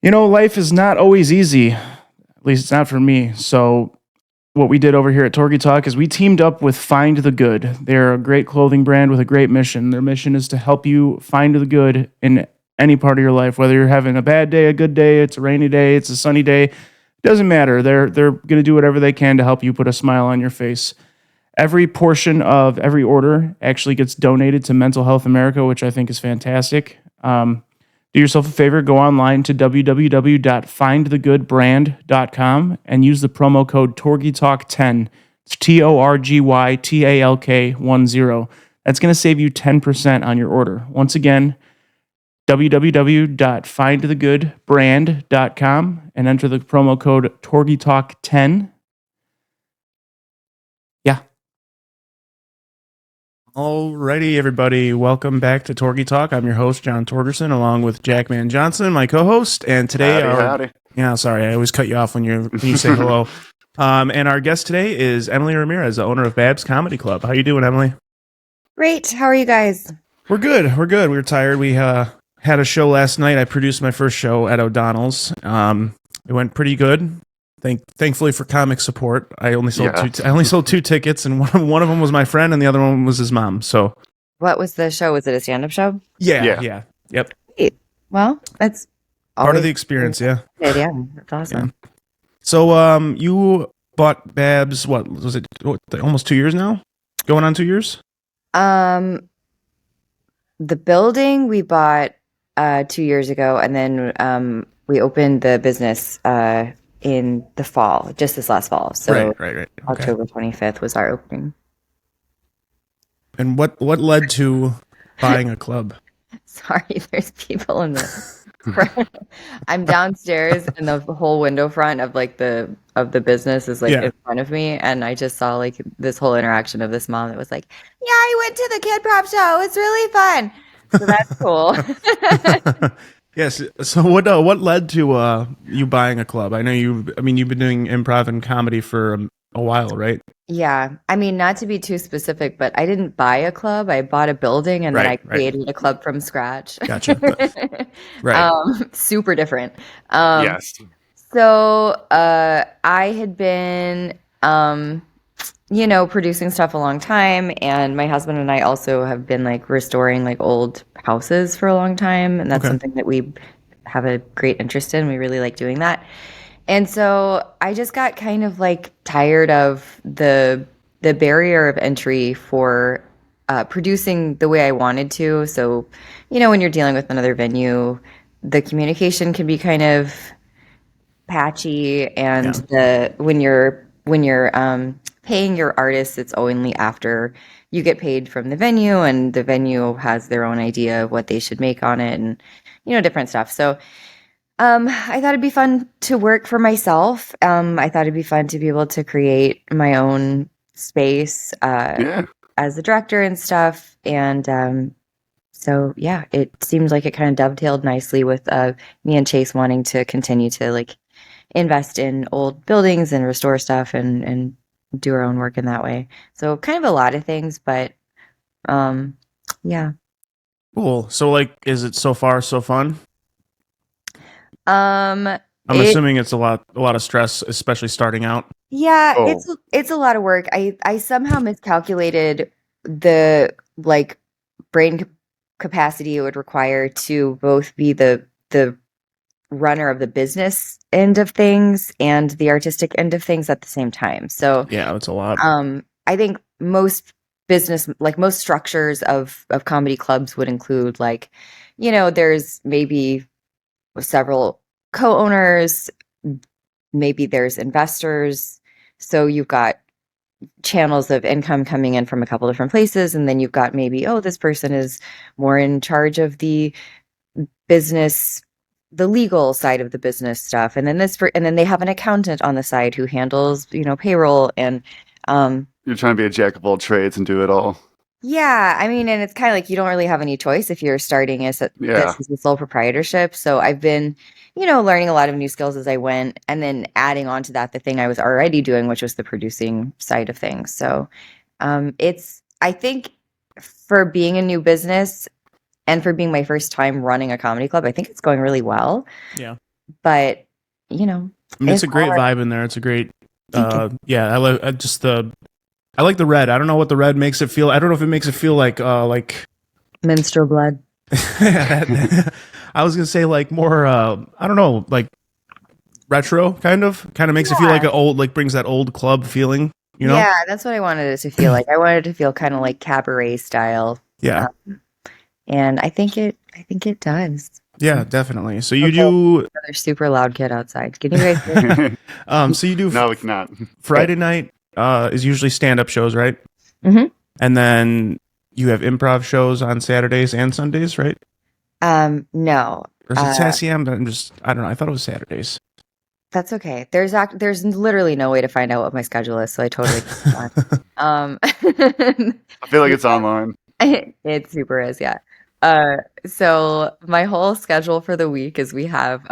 Life is not always easy. At least it's not for me. So, what we did over here at TorgyTalk is we teamed up with Find the Good. They're a great clothing brand with a great mission. Their mission is to help you find the good in any part of your life, whether you're having a bad day, a good day, it's a rainy day, it's a sunny day. It doesn't matter. They're going to do whatever they can to help you put a smile on your face. Every portion of every order actually gets donated to Mental Health America, which I think is fantastic. Do yourself a favor, go online to www.findthegoodbrand.com and use the promo code TorgyTalk10. It's TorgyTalk10. That's going to save you 10% on your order. Once again, www.findthegoodbrand.com and enter the promo code TorgyTalk10. Yeah. Alrighty, everybody. Welcome back to Torgy Talk. I'm your host, John Torgerson, along with Jackman Johnson, my co-host. And today, howdy. Yeah, sorry, I always cut you off when you say hello. And our guest today is Emily Ramirez, the owner of Bab's Comedy Club. How you doing, Emily? Great. How are you guys? We're good. We were tired. We had a show last night. I produced my first show at O'Donnell's. It went pretty good. Thankfully for comic support, I only sold two tickets, and one of them was my friend, and the other one was his mom. So, what was the show? Was it a stand-up show? Yeah. Yep. Great. Well, that's Part of the experience. Yeah. Yeah, that's awesome. Yeah. So, you bought Babs. What was it? Almost 2 years now. Going on 2 years. The building we bought 2 years ago, and then we opened the business in the fall, just this last fall. So Right. Okay. October 25th was our opening. And what led to buying a club? Sorry, there's people in the front. I'm downstairs, and the whole window front of the business is in front of me, and I just saw this whole interaction of this mom that was like, "Yeah, I went to the kid-prov show. It's really fun." So that's cool. Yes. So what led to you buying a club? I know you've been doing improv and comedy for a while, right? Yeah. I mean, not to be too specific, but I didn't buy a club. I bought a building, and then I created a club from scratch. Gotcha. Right. Super different. Yes. So I had been producing stuff a long time, and my husband and I also have been restoring old houses for a long time, and that's something that we have a great interest in. We really like doing that. And so I just got kind of tired of the barrier of entry for producing the way I wanted to. So, when you're dealing with another venue, the communication can be kind of patchy, and when you're paying your artists, it's only after you get paid from the venue, and the venue has their own idea of what they should make on it, and different stuff. So I thought it'd be fun to work for myself. I thought it'd be fun to be able to create my own space as the director and stuff. And so yeah, it seemed like it kind of dovetailed nicely with me and Chase wanting to continue to invest in old buildings and restore stuff and do our own work in that way. So kind of a lot of things, but yeah. Cool. So is it so far so fun? I'm assuming it's a lot of stress, especially starting out. Yeah, it's a lot of work. I somehow miscalculated the brain capacity it would require to both be the runner of the business end of things and the artistic end of things at the same time. So yeah, it's a lot. I think most business, most structures of comedy clubs would include there's maybe several co-owners, maybe there's investors. So you've got channels of income coming in from a couple different places, and then you've got maybe, this person is more in charge of the business, the legal side of the business stuff, and then and then they have an accountant on the side who handles payroll, and you're trying to be a jack of all trades and do it all. Yeah, I mean, and it's kind of you don't really have any choice if you're starting this as a sole proprietorship. So I've been, learning a lot of new skills as I went, and then adding on to that the thing I was already doing, which was the producing side of things. So I think for being a new business and for being my first time running a comedy club, I think it's going really well. Yeah. but you know, I mean, it's a great vibe in there. It's a great, yeah. I like the red. I don't know what the red makes it feel. I don't know if it makes it feel like menstrual blood. I was gonna say like more, I don't know, like retro kind of makes it feel like an old, like brings that old club feeling. You know? Yeah, that's what I wanted it to feel like. I wanted it to feel kind of like cabaret style. Yeah. And I think it does. Yeah, definitely. So you do another super loud kid outside. Can you guys hear? so you do No, we cannot. Friday night is usually stand-up shows, right? Mm-hmm. And then you have improv shows on Saturdays and Sundays, right? No. Or is it Sassy? I don't know. I thought it was Saturdays. That's okay. There's literally no way to find out what my schedule is, so I totally I feel like it's online. It super is, yeah. So my whole schedule for the week is we have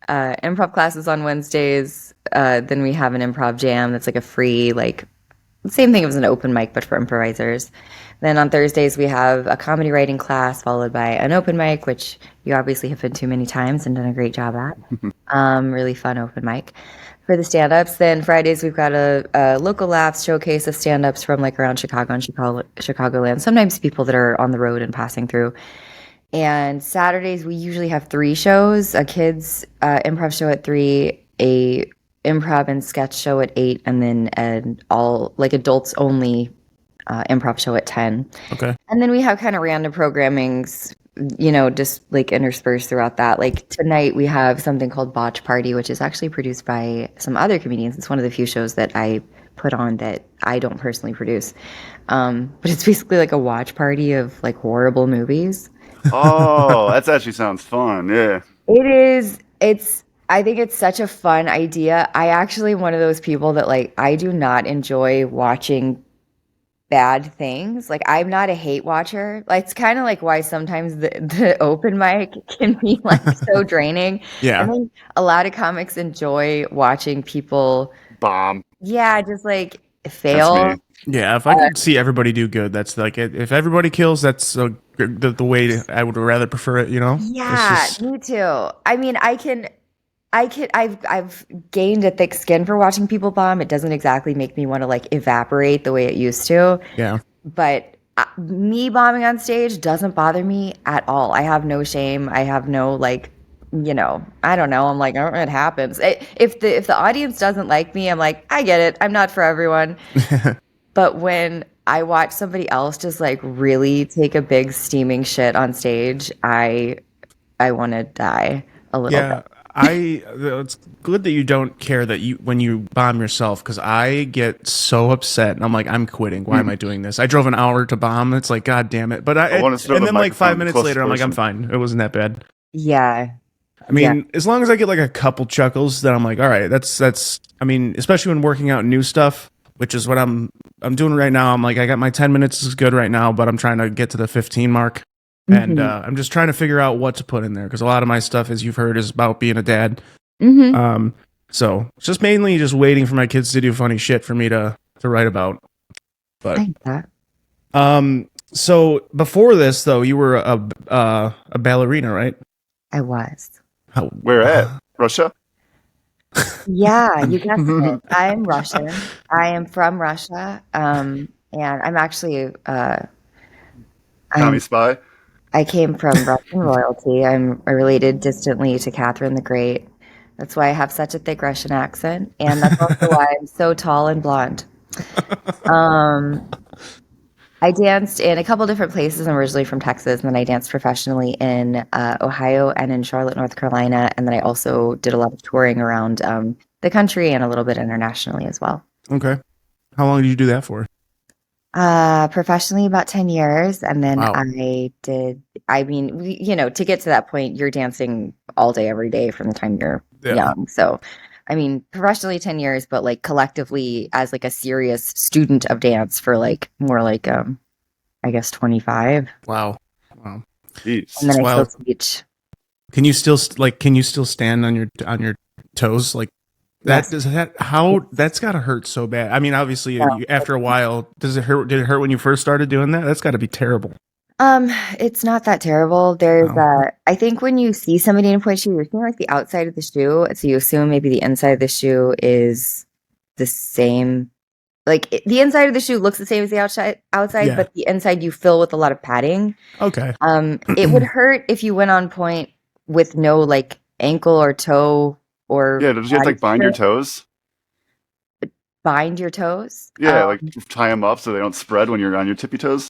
improv classes on Wednesdays, then we have an improv jam that's like a free, like same thing as an open mic but for improvisers. Then on Thursdays we have a comedy writing class followed by an open mic, which you obviously have been to many times and done a great job at. Really fun open mic for the stand-ups. Then Fridays we've got a local laughs showcase of stand-ups from like around Chicago and Chicagoland. Sometimes people that are on the road and passing through. And Saturdays we usually have 3 shows: a kids improv show at 3, a improv and sketch show at 8, and then an all like adults only improv show at 10. Okay. And then we have kind of random programmings, just like interspersed throughout that. Like tonight we have something called Botch Party, which is actually produced by some other comedians. It's one of the few shows that I put on that I don't personally produce. But it's basically like a watch party of like horrible movies. Oh, that actually sounds fun. Yeah. It is. I think it's such a fun idea. I actually am one of those people that like I do not enjoy watching bad things. Like I'm not a hate watcher. Like it's kind of like why sometimes the open mic can be like so draining. Yeah. I think a lot of comics enjoy watching people bomb. Yeah, just like fail. Yeah, if I could see everybody do good, that's like if everybody kills, that's the way I would rather prefer it. You know? Yeah, me too. I mean, I've gained a thick skin for watching people bomb. It doesn't exactly make me want to like evaporate the way it used to. Yeah. But me bombing on stage doesn't bother me at all. I have no shame. I have no like, I don't know. I'm like, oh, it happens. If the audience doesn't like me, I'm like, I get it. I'm not for everyone. But when I watch somebody else just like really take a big steaming shit on stage, I want to die a little bit. It's good that you don't care that when you bomb yourself, because I get so upset and I'm like, I'm quitting. Why am I doing this? I drove an hour to bomb. It's like, God damn it. But and then like 5 minutes later, I'm like, I'm fine. It wasn't that bad. Yeah. I mean, as long as I get like a couple chuckles, then I'm like, all right, that's. I mean, especially when working out new stuff, which is what I'm doing right now. I'm like, I got my 10 minutes is good right now, but I'm trying to get to the 15 mark. And I'm just trying to figure out what to put in there, because a lot of my stuff, as you've heard, is about being a dad. So it's just mainly just waiting for my kids to do funny shit for me to write about. But I like that. So before this, though, you were a ballerina, right? I was. Where at? Russia? Yeah, you guessed it. I'm Russian. I am from Russia. And I'm actually Tommy Spy? I came from Russian royalty. I'm related distantly to Catherine the Great. That's why I have such a thick Russian accent, and that's also why I'm so tall and blonde. I danced in a couple different places. I'm originally from Texas, and then I danced professionally in Ohio and in Charlotte, North Carolina, and then I also did a lot of touring around the country and a little bit internationally as well. Okay. How long did you do that for? Professionally about 10 years. And then Wow. to get to that point, you're dancing all day, every day from the time you're young. So, I mean, professionally 10 years, but like collectively as like a serious student of dance for like more like, I guess 25. Wow. Jeez. And then I still teach. Can you still stand on your toes? Like, that's got to hurt so bad. I mean, obviously, after a while, does it hurt? Did it hurt when you first started doing that? That's got to be terrible. It's not that terrible. There's Oh. I think when you see somebody in a point shoe, you're seeing like the outside of the shoe, so you assume maybe the inside of the shoe is the same. Like the inside of the shoe looks the same as the outside, Yeah. but the inside you fill with a lot of padding. Okay. It would hurt if you went on point with no like ankle or toe or Yeah, did you have to body like bind your strip. toes? Bind your toes. Yeah, like tie them up so they don't spread when you're on your tippy toes.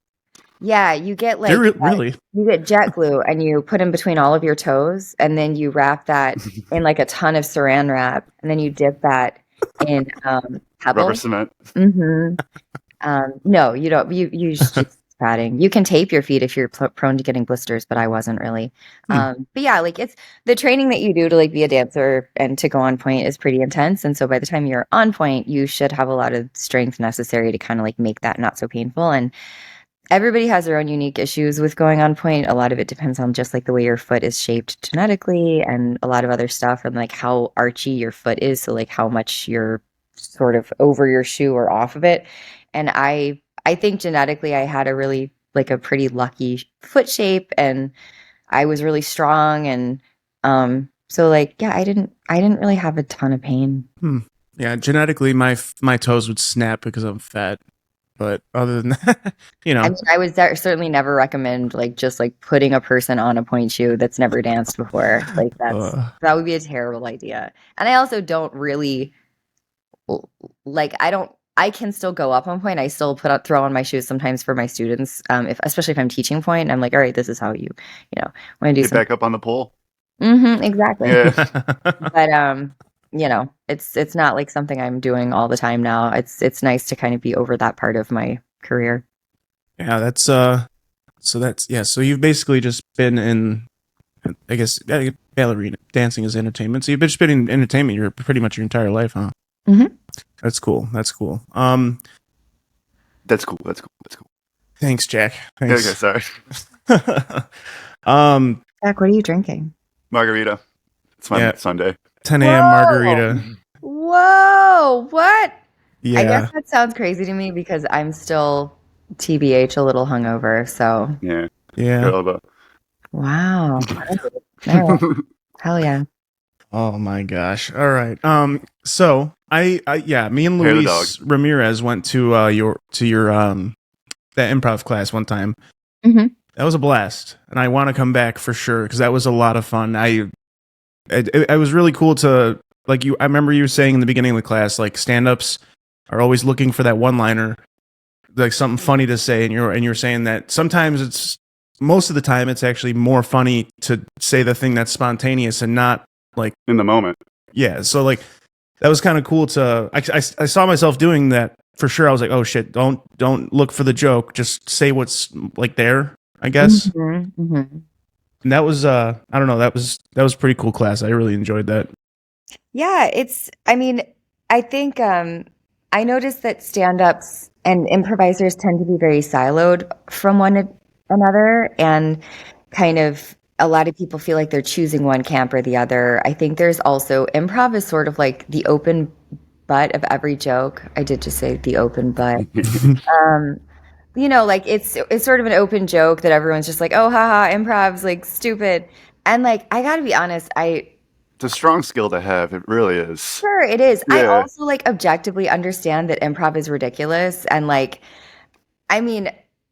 Yeah, you get like Really? you get jet glue and you put them between all of your toes, and then you wrap that in like a ton of saran wrap, and then you dip that in Rubber pebbles. cement. Mm-hmm. No, you don't. You use just padding. You can tape your feet if you're prone to getting blisters, but I wasn't really. But yeah, like it's the training that you do to like be a dancer and to go on point is pretty intense. And so by the time you're on point, you should have a lot of strength necessary to kind of like make that not so painful. And everybody has their own unique issues with going on point. A lot of it depends on just like the way your foot is shaped genetically and a lot of other stuff and like how archy your foot is. So like how much you're sort of over your shoe or off of it. And I think genetically I had a really like a pretty lucky foot shape and I was really strong and so like yeah, I didn't really have a ton of pain. Yeah, genetically, my toes would snap because I'm fat. But other than that, I mean, I would certainly never recommend like just like putting a person on a point shoe that's never danced before. Like that would be a terrible idea. And I also don't really like I can still go up on point. I still throw on my shoes sometimes for my students. If especially if I'm teaching point, I'm like, all right, this is how you want to do Get something. back up on the pole. Exactly. Yeah. But it's not like something I'm doing all the time now. It's nice to kind of be over that part of my career. Yeah, that's so you've basically just been in, I guess, ballerina dancing is entertainment. So you've just been in entertainment your pretty much your entire life, huh? Mm-hmm. That's cool. That's cool. That's cool. Thanks, Jack. Okay, Thanks. sorry. Jack, what are you drinking? Margarita. It's my Sunday. 10 a.m. margarita. Whoa, what? Yeah. I guess that sounds crazy to me because I'm still TBH a little hungover, so. Yeah. Wow. All right. Hell yeah. Oh my gosh. All right. So I me and Luis Ramirez went to your that improv class one time. Mm-hmm. That was a blast, and I want to come back for sure because that was a lot of fun. It was really cool to like you. I remember you saying in the beginning of the class, like stand-ups are always looking for that one-liner, like something funny to say, and you're saying that sometimes most of the time it's actually more funny to say the thing that's spontaneous and not like in the moment. Yeah, so like that was kind of cool to. I saw myself doing that for sure. I was like, oh shit, don't look for the joke, just say what's like there. I guess. Mm-hmm. Mm-hmm. And that was I don't know, that was a pretty cool class. I really enjoyed that. Yeah, I mean, I think I noticed that stand-ups and improvisers tend to be very siloed from one another and kind of a lot of people feel like they're choosing one camp or the other. I think there's also improv is sort of like the open butt of every joke. I did just say the open butt. Like it's sort of an open joke that everyone's just like, oh, haha, improv's like stupid. And like, I gotta be honest, it's a strong skill to have. It really is. Sure, it is. Yeah. I also like objectively understand that improv is ridiculous. And like, I mean,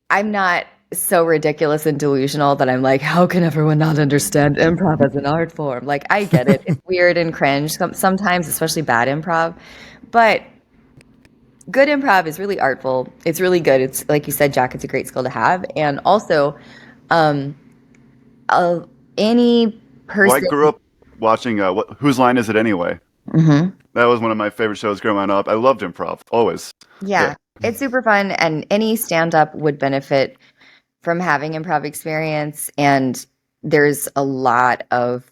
I'm not so ridiculous and delusional that I'm like, how can everyone not understand improv as an art form? Like, I get it. It's weird and cringe sometimes, especially bad improv. But good improv is really artful. It's really good. It's like you said, Jack, it's a great skill to have. And also, any person. Well, I grew up watching Whose Line Is It Anyway? Mm-hmm. That was one of my favorite shows growing up. I loved improv, always. Yeah, it's super fun. And any stand-up would benefit from having improv experience. And there's a lot of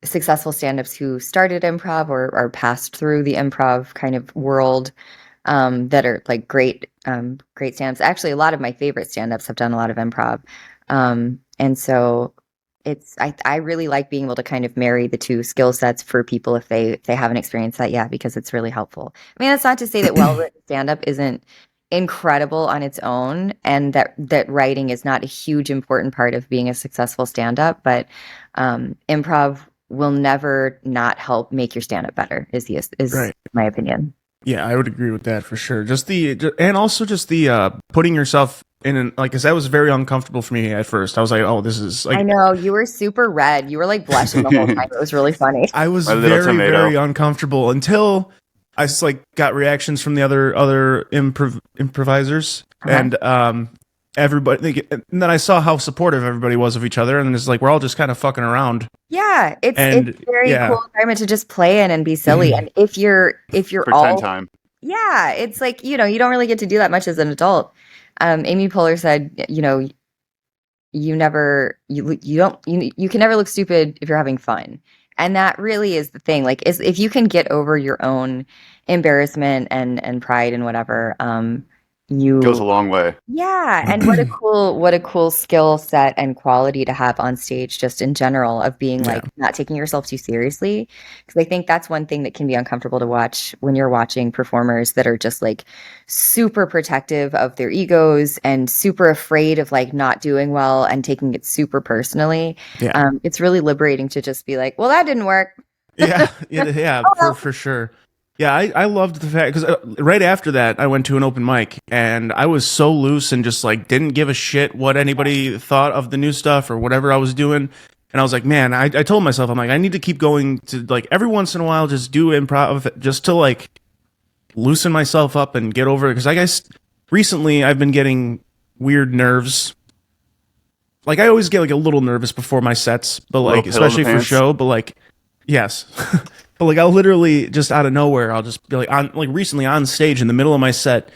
successful stand-ups who started improv or passed through the improv kind of world that are like great stand-ups. Actually, a lot of my favorite stand-ups have done a lot of improv. And so I really like being able to kind of marry the two skill sets for people if they haven't experienced that yet, because it's really helpful. I mean, that's not to say that well-written stand-up isn't incredible on its own, and that writing is not a huge important part of being a successful stand-up, but improv will never not help make your stand-up better, is Right. my opinion. Yeah, I would agree with that for sure. And also just the putting yourself in an, like, cause that was very uncomfortable for me at first. I was like, oh, this is like, I know, you were super red. You were like blushing the whole time. It was really funny. I was My little very, tomato. very uncomfortable until I just like got reactions from the other improvisers and everybody. And then I saw how supportive everybody was of each other, and it's like we're all just kind of fucking around. Yeah, it's And, very yeah. cool environment to just play in and be silly. And if you're Pretend all time. yeah, it's like, you don't really get to do that much as an adult. Amy Poehler said, you can never look stupid if you're having fun. And that really is the thing. Like, if you can get over your own embarrassment and pride and whatever, Goes a long way. yeah, and what a cool skill set and quality to have on stage, just in general, of being like not taking yourself too seriously. Because I think that's one thing that can be uncomfortable to watch when you're watching performers that are just like super protective of their egos and super afraid of like not doing well and taking it super personally. Yeah. It's really liberating to just be like, well, that didn't work. Yeah, for sure. Yeah, I loved the fact because right after that I went to an open mic and I was so loose and just like didn't give a shit what anybody thought of the new stuff or whatever I was doing. And I was like, man, I told myself, I'm like, I need to keep going to like every once in a while just do improv just to like loosen myself up and get over it. Because I guess recently I've been getting weird nerves. Like I always get like a little nervous before my sets, but like especially for show, but like yes. But like I'll literally just out of nowhere, I'll just be like on like recently on stage in the middle of my set.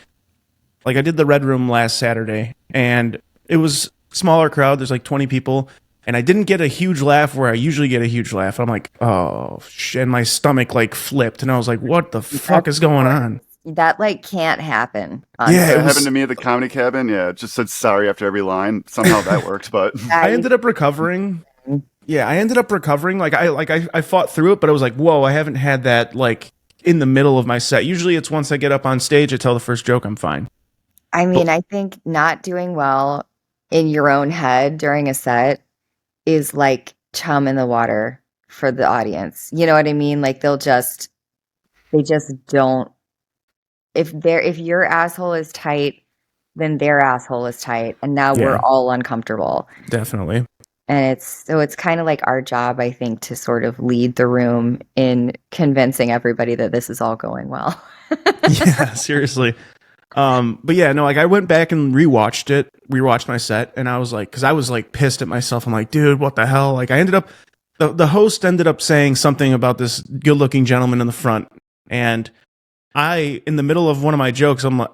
Like I did the Red Room last Saturday and it was smaller crowd. There's like 20 people and I didn't get a huge laugh where I usually get a huge laugh. I'm like, oh shit. And my stomach like flipped and I was like, what the fuck is going on? That like can't happen. Yeah, It happened to me at the Comedy Cabin. Yeah, it just said sorry after every line. Somehow that worked, but I ended up recovering. Yeah, I ended up recovering. I fought through it, but I was like, whoa, I haven't had that like in the middle of my set. Usually it's once I get up on stage, I tell the first joke, I'm fine. I mean, I think not doing well in your own head during a set is like chum in the water for the audience. You know what I mean? Like they just don't, if your asshole is tight, then their asshole is tight. And now we're all uncomfortable. Definitely. And it's kind of like our job, I think, to sort of lead the room in convincing everybody that this is all going well. Yeah, seriously. But yeah, no, like I went back and rewatched my set, and I was like, because I was like pissed at myself. I'm like, dude, what the hell? Like I ended up, the host ended up saying something about this good-looking gentleman in the front, and in the middle of one of my jokes, I'm like,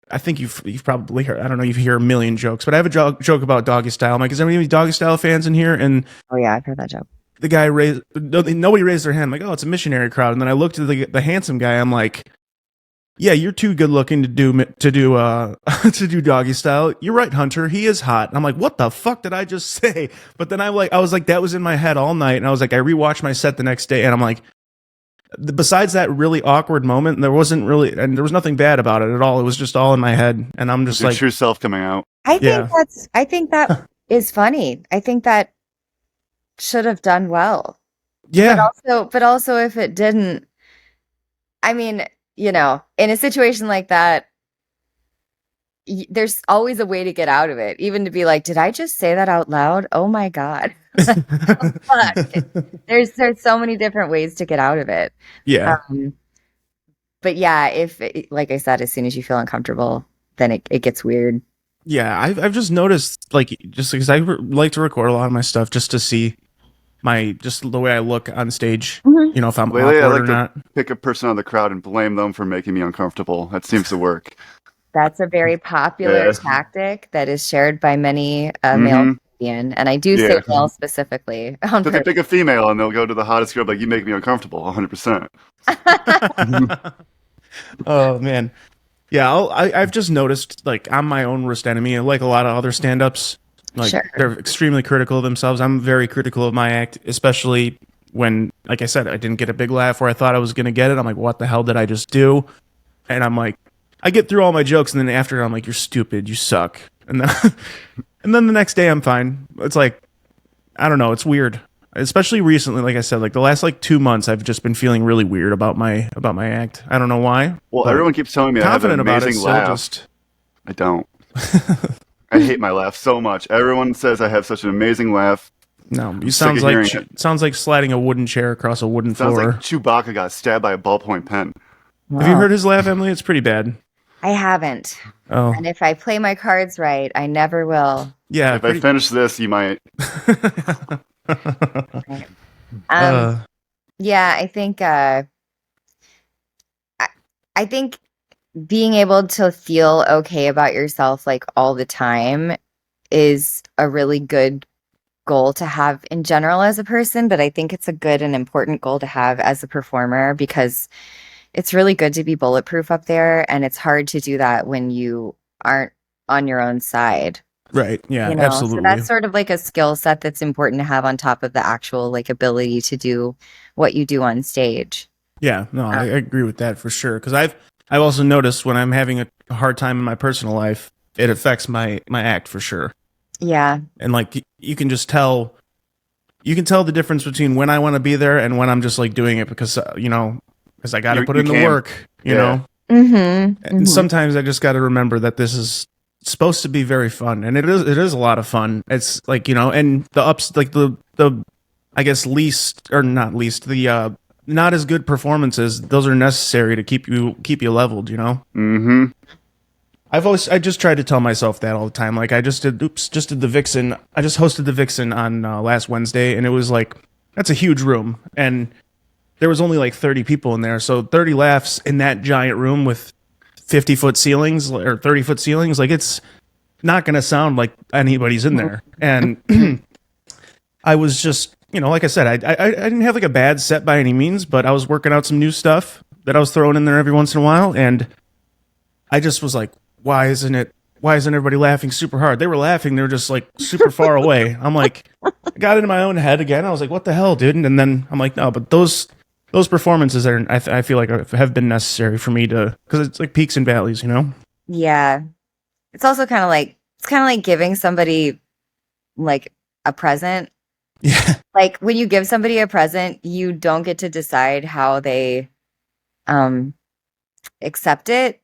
I think you've probably heard, I don't know, you hear a million jokes, but I have a joke about Doggy Style. I'm like, is there any Doggy Style fans in here? And oh yeah, I've heard that joke. The guy nobody raised their hand. I'm like, oh, it's a missionary crowd. And then I looked at the handsome guy. I'm like, yeah, you're too good looking to do to do Doggy Style. You're right, Hunter. He is hot. And I'm like, what the fuck did I just say? But then I was like, that was in my head all night. And I was like, I rewatched my set the next day, and I'm like, besides that really awkward moment, there was nothing bad about it at all. It was just all in my head, and I'm just your like true self coming out. I think that is funny. I think that should have done well. Yeah. But also if it didn't, I mean, in a situation like that, there's always a way to get out of it. Even to be like, did I just say that out loud? Oh my God. There's so many different ways to get out of it. Yeah. But yeah, like I said, as soon as you feel uncomfortable, then it gets weird. Yeah, I've just noticed, like, just because I like to record a lot of my stuff just to see just the way I look on stage, if I'm Lately, awkward I like or to not. pick a person out of the crowd and blame them for making me uncomfortable. That seems to work. That's a very popular tactic that is shared by many male comedian, and I do say male specifically. But they pick a female and they'll go to the hottest girl, like, you make me uncomfortable, 100%. Oh man, yeah. I've just noticed, like, I'm my own worst enemy. Like a lot of other stand-ups, like they're extremely critical of themselves. I'm very critical of my act, especially when, like I said, I didn't get a big laugh where I thought I was going to get it. I'm like, what the hell did I just do? And I'm like, I get through all my jokes, and then after I'm like, "You're stupid. You suck." And then and then the next day I'm fine. It's like, I don't know. It's weird, especially recently. Like I said, like the last like 2 months, I've just been feeling really weird about my act. I don't know why. Well, everyone keeps telling me I have an amazing laugh. I don't. I hate my laugh so much. Everyone says I have such an amazing laugh. No, you sounds like sliding a wooden chair across a wooden floor. Sounds like Chewbacca got stabbed by a ballpoint pen. Wow. Have you heard his laugh, Emily? It's pretty bad. I haven't. Oh. And if I play my cards right, I never will. Yeah. If I finish this, you might. Yeah, I think I think being able to feel okay about yourself like all the time is a really good goal to have in general as a person, but I think it's a good and important goal to have as a performer, because it's really good to be bulletproof up there, and it's hard to do that when you aren't on your own side. Right. Yeah, absolutely. So that's sort of like a skill set that's important to have on top of the actual like ability to do what you do on stage. Yeah, no, I agree with that for sure. Because I've also noticed when I'm having a hard time in my personal life, it affects my act for sure. Yeah. And like you can just tell, the difference between when I want to be there and when I'm just like doing it because because I got to put in the work. You know. Mm-hmm. And sometimes I just got to remember that this is supposed to be very fun, and it is a lot of fun. It's like, and the ups, like the I guess not as good performances, those are necessary to keep you leveled, Mm-hmm. I just tried to tell myself that all the time. Like I just did the Vixen. I just hosted the Vixen on last Wednesday, and it was like, that's a huge room, and there was only like 30 people in there, so 30 laughs in that giant room with 50-foot ceilings or 30-foot ceilings, like it's not going to sound like anybody's in there. And I was just, like I said, I didn't have like a bad set by any means, but I was working out some new stuff that I was throwing in there every once in a while, and I just was like, why isn't everybody laughing super hard? They were laughing, they were just like super far away. I'm like, I got into my own head again. I was like, what the hell, dude? And then I'm like, no, but those performances I feel like have been necessary for me because it's like peaks and valleys, Yeah. It's also kind of like giving somebody like a present. Yeah. Like when you give somebody a present, you don't get to decide how they accept it.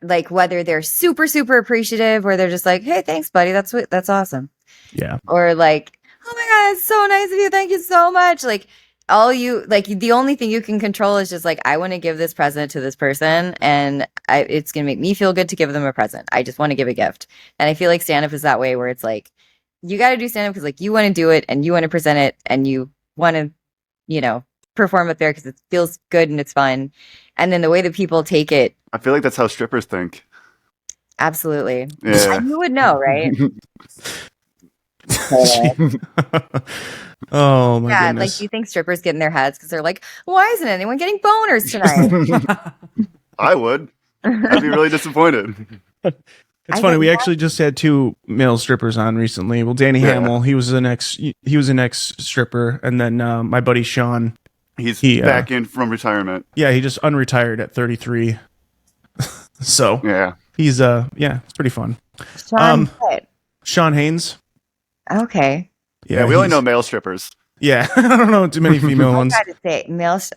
Like whether they're super, super appreciative or they're just like, hey, thanks, buddy. That's awesome. Yeah. Or like, oh my God, it's so nice of you. Thank you so much. Like the only thing you can control is just like, I want to give this present to this person, and it's going to make me feel good to give them a present. I just want to give a gift. And I feel like stand-up is that way, where it's like, you got to do stand-up because like you want to do it and you want to present it and you want to, perform up there because it feels good and it's fun. And then the way that people take it. I feel like that's how strippers think. Absolutely. Yeah. You would know, right? Oh my yeah, goodness. like you think strippers get in their heads because they're like, why isn't anyone getting boners tonight? I would. I'd be really disappointed. It's funny. We actually just had 2 male strippers on recently. Well, Danny Hamill, he was an ex stripper, and then my buddy Sean. He's back in from retirement. Yeah, he just unretired at 33. So yeah, he's it's pretty fun. Sean Haynes. Okay. Yeah, we only know male strippers. Yeah, I don't know too many female ones. I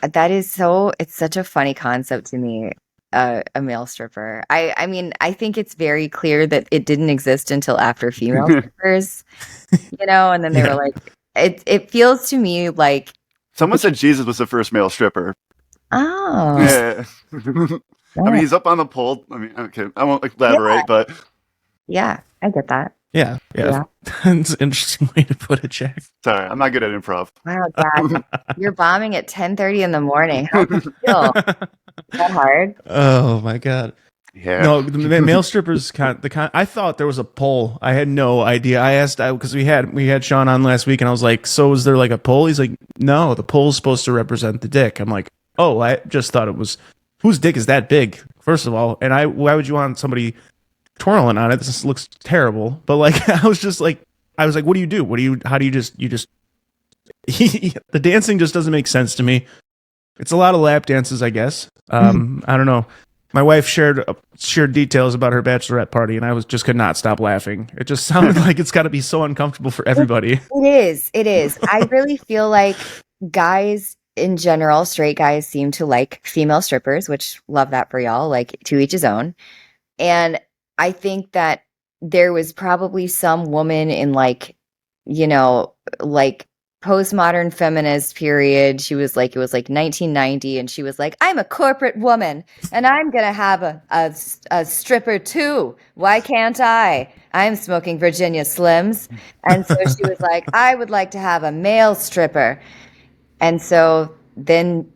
gotta say, it's such a funny concept to me. A male stripper. I mean, I think it's very clear that it didn't exist until after female strippers, and then they were like, it feels to me like someone said Jesus was the first male stripper. Oh. Yeah. I mean, he's up on the pole. I mean, okay, I won't elaborate, but yeah, I get that. Yeah. That's an interesting way to put it, Jack. Sorry, I'm not good at improv. Wow, Jack, you're bombing at 10:30 in the morning. How do you feel? Is that hard? Oh my God. Yeah. No, the male strippers. I thought there was a poll. I had no idea. I asked because we had Sean on last week, and I was like, "So is there like a poll?" He's like, "No, the poll's supposed to represent the dick." I'm like, "Oh, I just thought it was whose dick is that big?" First of all, and why would you want somebody twirling on it? This looks terrible. But like, I was like, "What do you do? How do you just?" The dancing just doesn't make sense to me. It's a lot of lap dances, I guess. I don't know. My wife shared details about her bachelorette party, and I could not stop laughing. It just sounded like it's got to be so uncomfortable for everybody. It is. It is. I really feel like guys in general, straight guys seem to like female strippers, which love that for y'all, like to each his own. And I think that there was probably some woman in like postmodern feminist period. She was like, it was like 1990, and she was like, I'm a corporate woman and I'm gonna have a stripper too. Why can't I? I'm smoking Virginia Slims. And so she was like, I would like to have a male stripper. And so then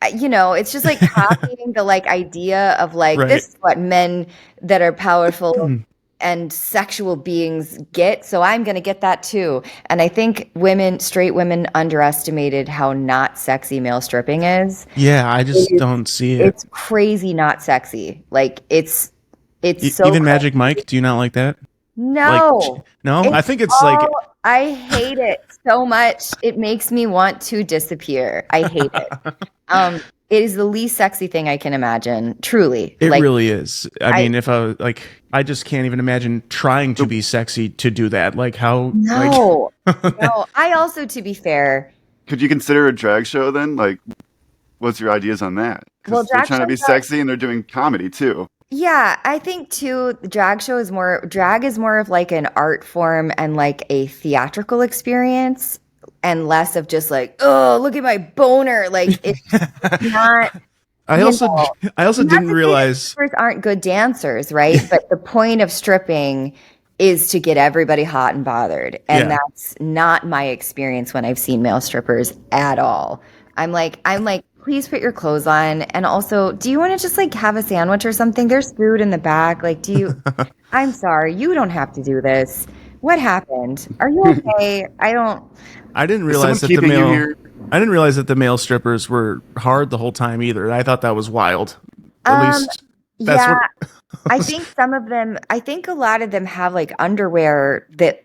it's just like copying the like idea of like, right. This is what men that are powerful and sexual beings get, so I'm going to get that too. And I think straight women underestimated how not sexy male stripping is. Yeah, I just don't see it. It's crazy not sexy. Like it's so even Magic Mike, do you not like that? No. No? I think it's like I hate it so much. It makes me want to disappear. I hate it. It is the least sexy thing I can imagine. Truly. It really is. I mean, if I just can't even imagine trying to be sexy to do that. Like how? No, no. I also, to be fair, could you consider a drag show then? Like, what's your ideas on that? Because they're trying to be sexy and they're doing comedy too. Yeah, I think too. Drag is more of like an art form and like a theatrical experience, and less of just like, oh, look at my boner. Like it's not. I also didn't realize strippers aren't good dancers, right? But the point of stripping is to get everybody hot and bothered, and that's not my experience when I've seen male strippers at all. I'm like, please put your clothes on, and also, do you want to just like have a sandwich or something? There's food in the back. Like, do you? I'm sorry, you don't have to do this. What happened? Are you okay? I didn't realize that the male strippers were hard the whole time either. I thought that was wild. At least that's what I think some of them. I think a lot of them have like underwear that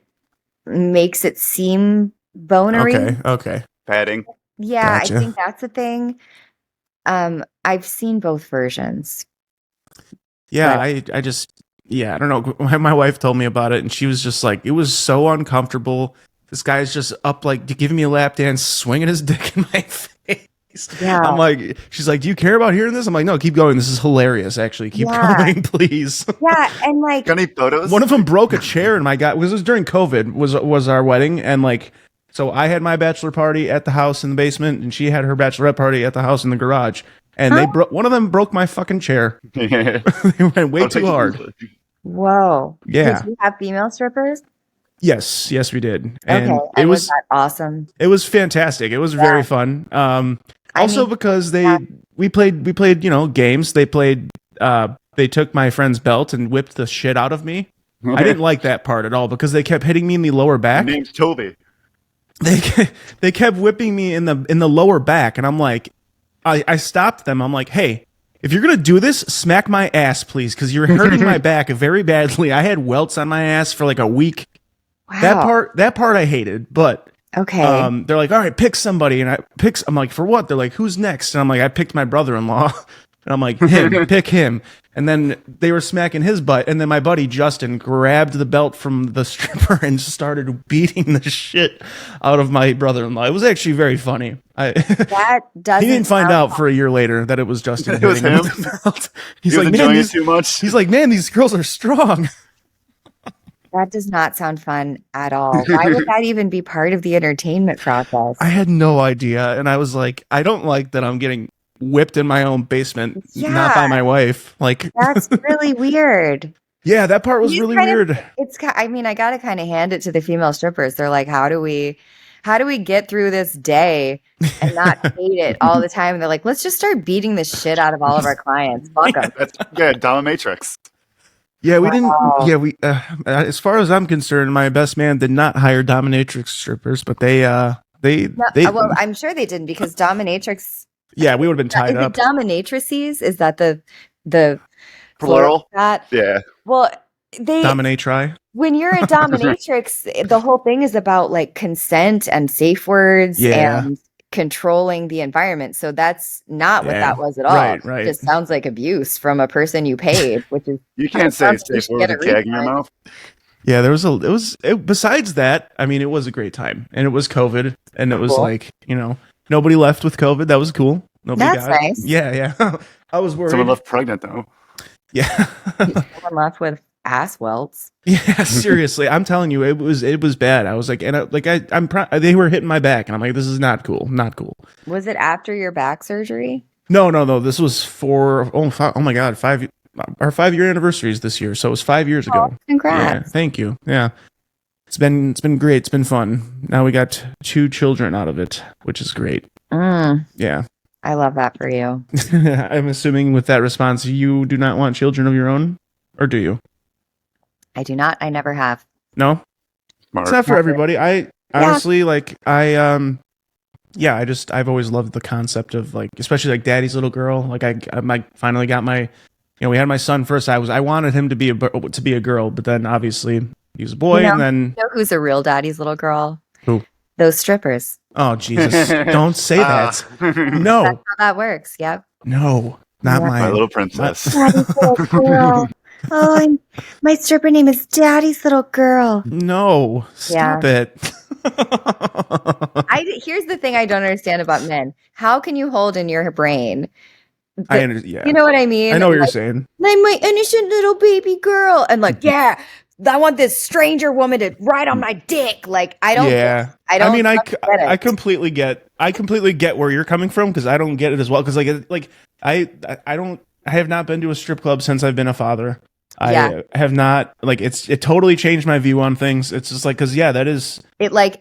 makes it seem bonery. Okay. Padding. Yeah, Gotcha. I think that's a thing. I've seen both versions. Yeah, I don't know. My wife told me about it, and she was just like, it was so uncomfortable. This guy's just up, like, giving me a lap dance, swinging his dick in my face. Yeah. I'm like, she's like, do you care about hearing this? I'm like, no, keep going. This is hilarious, actually. Keep going, please. Yeah, and like, got any photos? One of them broke a chair, and it was during COVID, was our wedding, and like, so I had my bachelor party at the house in the basement, and she had her bachelorette party at the house in the garage. And one of them broke my fucking chair. They went way too hard. Whoa. Yeah. Did you have female strippers? Yes, we did. And okay. And was that awesome? It was fantastic. It was very fun. Because we played, games. They took my friend's belt and whipped the shit out of me. I didn't like that part at all because they kept hitting me in the lower back. My name's Toby. They kept whipping me in the lower back, and I'm like, I stopped them. I'm like, hey, if you're gonna do this, smack my ass, please, because you're hurting my back very badly. I had welts on my ass for like a week. Wow. That part I hated, but okay. They're like, all right, pick somebody, and I'm like, for what? They're like, who's next? And I'm like, I picked my brother-in-law, and I'm like, pick him. And then they were smacking his butt, and then my buddy Justin grabbed the belt from the stripper and started beating the shit out of my brother-in-law. It was actually very funny. That doesn't. He didn't find out for a year later that it was Justin. It was him. He's like, man, too much. He's like, man, these girls are strong. That does not sound fun at all. Why would that even be part of the entertainment process? I had no idea, and I was like, I don't like that I'm getting whipped in my own basement, not by my wife. Like, that's really weird. Yeah, that part was really weird. I gotta kind of hand it to the female strippers. They're like, how do we get through this day and not hate it all the time? And they're like, let's just start beating the shit out of all of our clients. Fuck them. Dominatrix. Yeah, we didn't. Yeah, we. As far as I'm concerned, my best man did not hire dominatrix strippers, but they. Well, I'm sure they didn't because dominatrix. Yeah, we would have been tied up. Is it dominatrices? Is that the plural? That? Yeah. Well, dominatri. When you're a dominatrix, the whole thing is about like consent and safe words, and controlling the environment. So that's not what that was at all. Right. It just sounds like abuse from a person you paid, which is you can't say safe word with a gag in your mouth. Yeah, besides that, I mean, it was a great time, and it was COVID, and it was like, nobody left with COVID. That was cool. Nobody got nice. It. Yeah. I was worried. Someone left pregnant though. Yeah. Someone left with ass welts. Yeah, seriously, I'm telling you, it was bad. I was like, and they were hitting my back, and I'm like, this is not cool. Was it after your back surgery? No. This was oh my God, our 5-year anniversary is this year, so it was 5 years ago. Congrats! Yeah, thank you. Yeah, it's been great. It's been fun. Now we got 2 children out of it, which is great. Yeah, I love that for you. I'm assuming with that response, you do not want children of your own, or do you? I do not. I never have. No, Smart. It's not for everybody. I honestly I've always loved the concept of like, especially like daddy's little girl. Like I finally got my. We had my son first. I wanted him to be a girl, but then obviously he was a boy, and then who's a real daddy's little girl? Who? Those strippers. Oh Jesus! Don't say that. No, that's how that works. Yep. No, not my little princess. Daddy's little girl. Oh, my stripper name is Daddy's little girl. No, stop it. Here's the thing I don't understand about men. How can you hold in your brain? I understand. Yeah. You know what I mean? I know what you're saying. I'm my innocent little baby girl. And like, yeah, I want this stranger woman to ride on my dick. Like, I don't. Yeah. I mean, I completely get where you're coming from, because I don't get it as well. Because I have not been to a strip club since I've been a father. I have not, like, it totally changed my view on things. It's just like, because that is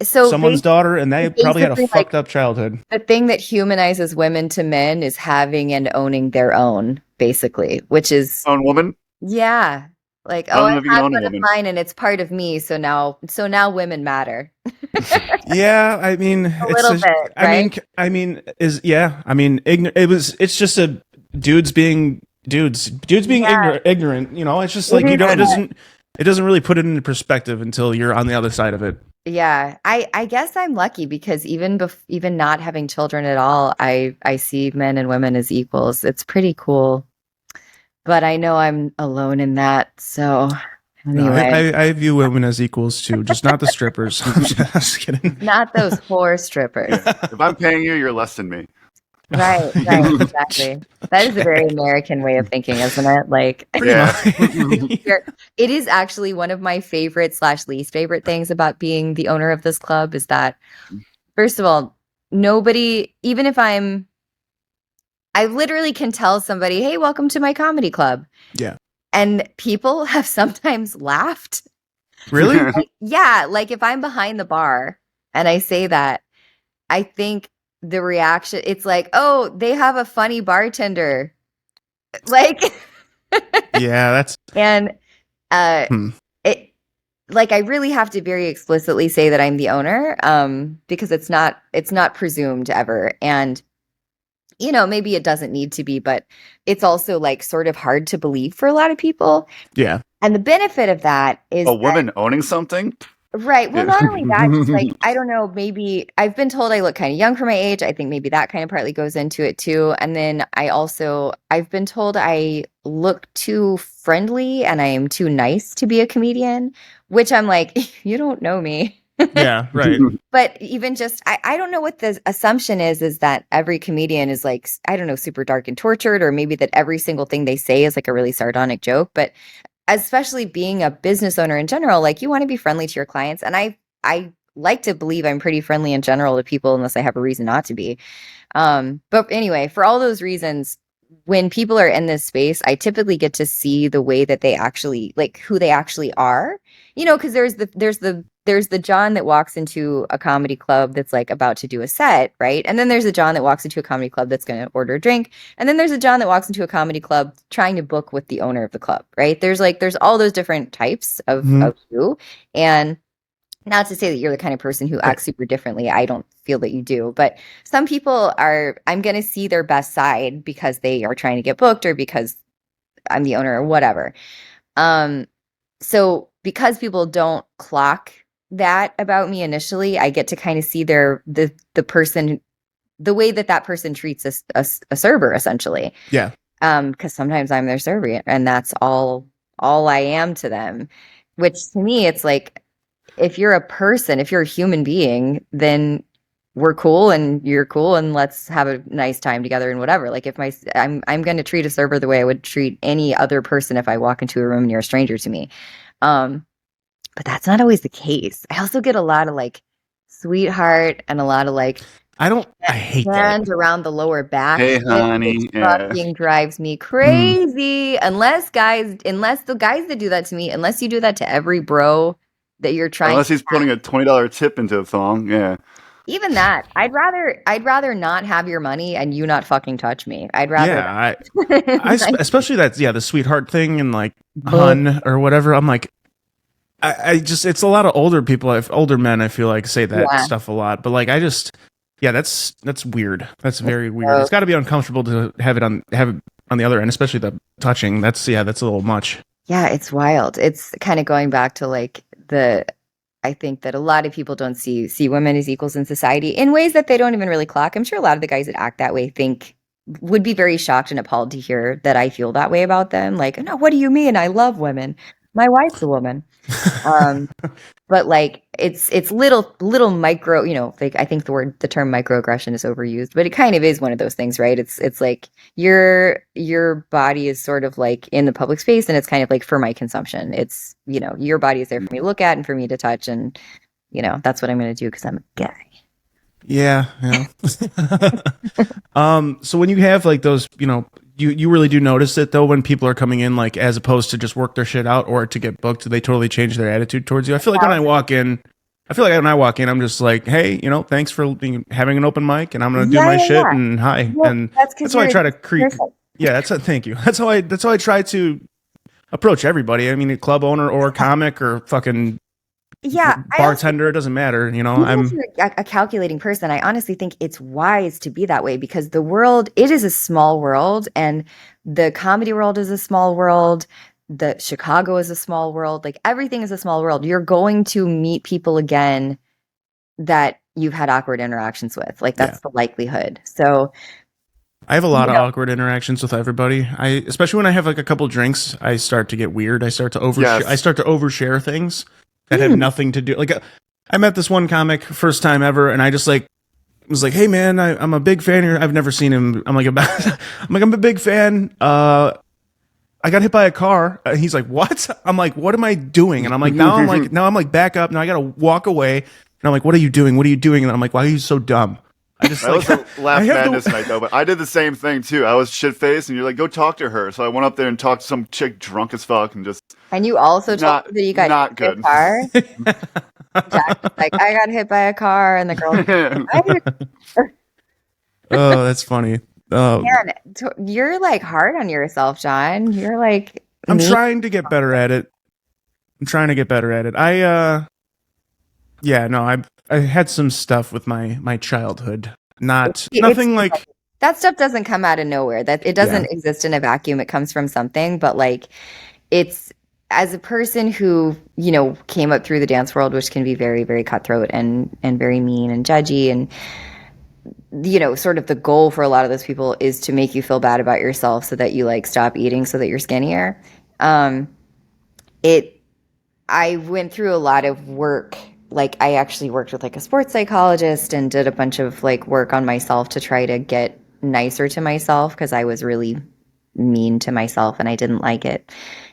someone's daughter, and they probably had a fucked up childhood. The thing that humanizes women to men is having and owning their own, basically, which is own woman. Yeah, like, I have one of mine, and it's part of me. So now women matter. Yeah, I mean, a little bit. Right? It's just a dudes being ignorant. It's just like, it doesn't really put it into perspective until you're on the other side of it. Yeah, I guess I'm lucky, because even not having children at all, I see men and women as equals. It's pretty cool, but I know I'm alone in that. So anyway, no, I view women as equals too, just not the strippers. I'm just kidding. Not those whore strippers. If I'm paying you, you're less than me. Right, exactly. That is a very American way of thinking, isn't it? Like, it is actually one of my favorite / least favorite things about being the owner of this club is that, first of all, nobody, even if I literally can tell somebody, hey, welcome to my comedy club. Yeah. And people have sometimes laughed. Really? Like if I'm behind the bar and I say that, I think the reaction, it's like, oh, they have a funny bartender. Like, yeah, that's. And it, like, I really have to very explicitly say that I'm the owner, because it's not presumed ever. And, maybe it doesn't need to be, but it's also like sort of hard to believe for a lot of people. Yeah. And the benefit of that is a woman owning something. Right. Well, not only that, just like, I don't know, maybe I've been told I look kind of young for my age. I think maybe that kind of partly goes into it too. And then I've been told I look too friendly and I am too nice to be a comedian, which I'm like, you don't know me. Yeah, right. But even just, I don't know what the assumption is that every comedian is like, I don't know, super dark and tortured, or maybe that every single thing they say is like a really sardonic joke. But especially being a business owner in general, like, you want to be friendly to your clients. And I like to believe I'm pretty friendly in general to people, unless I have a reason not to be. But anyway, for all those reasons, when people are in this space, I typically get to see the way that they actually, like, who they actually are, because there's the John that walks into a comedy club that's like about to do a set, right? And then there's a John that walks into a comedy club that's going to order a drink. And then there's a John that walks into a comedy club trying to book with the owner of the club, right? There's all those different types of you. And not to say that you're the kind of person who acts super differently. I don't feel that you do. But some people I'm going to see their best side because they are trying to get booked, or because I'm the owner, or whatever. So because people don't clock that about me initially, I get to kind of see the person the way that person treats a server, essentially. Yeah. Because sometimes I'm their server, and that's all I am to them. Which to me, it's like, if you're a person, if you're a human being, then we're cool and you're cool, and let's have a nice time together and whatever. Like, if I'm going to treat a server the way I would treat any other person if I walk into a room and you're a stranger to me. But that's not always the case. I also get a lot of like sweetheart and a lot of like I hate hand around the lower back. Hey, honey. It fucking drives me crazy. Unless the guys that do that to me, unless you do that to every bro that you're trying. Unless he's putting a $20 tip into a thong. Yeah. Even that, I'd rather not have your money and you not fucking touch me. I'd rather. Yeah, especially that. Yeah, the sweetheart thing and like hun or whatever. I'm like, I just, it's a lot of older people, older men. I feel like say that stuff a lot, but like that's weird. That's very weird. It's got to be uncomfortable to have it on the other end, especially the touching. That's a little much. Yeah, it's wild. It's kind of going back to like I think that a lot of people don't see women as equals in society in ways that they don't even really clock. I'm sure a lot of the guys that act that way would be very shocked and appalled to hear that I feel that way about them. Like, no, what do you mean? I love women. My wife's a woman. But like, it's little micro, like, I think the term microaggression is overused, but it kind of is one of those things, right? It's like your body is sort of like in the public space, and it's kind of like for my consumption. It's, your body is there for me to look at and for me to touch, and that's what I'm going to do because I'm a guy. Yeah. So when you have like those, you really do notice it though when people are coming in, like, as opposed to just work their shit out or to get booked, they totally change their attitude towards you. I feel like when I walk in, I'm just like, hey, thanks for having an open mic, and I'm gonna do my shit and hi. Well, and that's how I try to create. Yeah, thank you. That's how I try to approach everybody. I mean, a club owner or comic or fucking bartender, it doesn't matter. I'm a calculating person. I honestly think it's wise to be that way because it is a small world, and the comedy world is a small world. The Chicago is a small world. Like, everything is a small world. You're going to meet people again that you've had awkward interactions with. Like, that's the likelihood. So I have a lot of awkward interactions with everybody. Especially when I have like a couple drinks, I start to get weird. I start to overshare things that have nothing to do. Like, I met this one comic first time ever, and I just like was like, "Hey man, I'm a big fan here. I've never seen him." I'm a big fan. I got hit by a car. He's like, "What?" I'm like, "What am I doing?" And I'm like, now I'm like, back up. Now I gotta walk away. And I'm like, "What are you doing? What are you doing?" And I'm like, "Why are you so dumb?" I just was a laugh madness night though, but I did the same thing too. I was shit faced, and you're like, "Go talk to her." So I went up there and talked to some chick drunk as fuck, and just. And you also told me that you got not hit good. By a car. Jack was like, I got hit by a car, and the girl. Oh, that's funny. Man, you're like hard on yourself, John. You're like. I'm trying to get better at it. I had some stuff with my childhood. Nothing like that stuff doesn't come out of nowhere. That it doesn't exist in a vacuum. It comes from something, but like, it's, as a person who, came up through the dance world, which can be very, very cutthroat and very mean and judgy, and sort of the goal for a lot of those people is to make you feel bad about yourself so that you like stop eating so that you're skinnier. I went through a lot of work. Like, I actually worked with like a sports psychologist and did a bunch of like work on myself to try to get nicer to myself because I was really mean to myself and I didn't like it.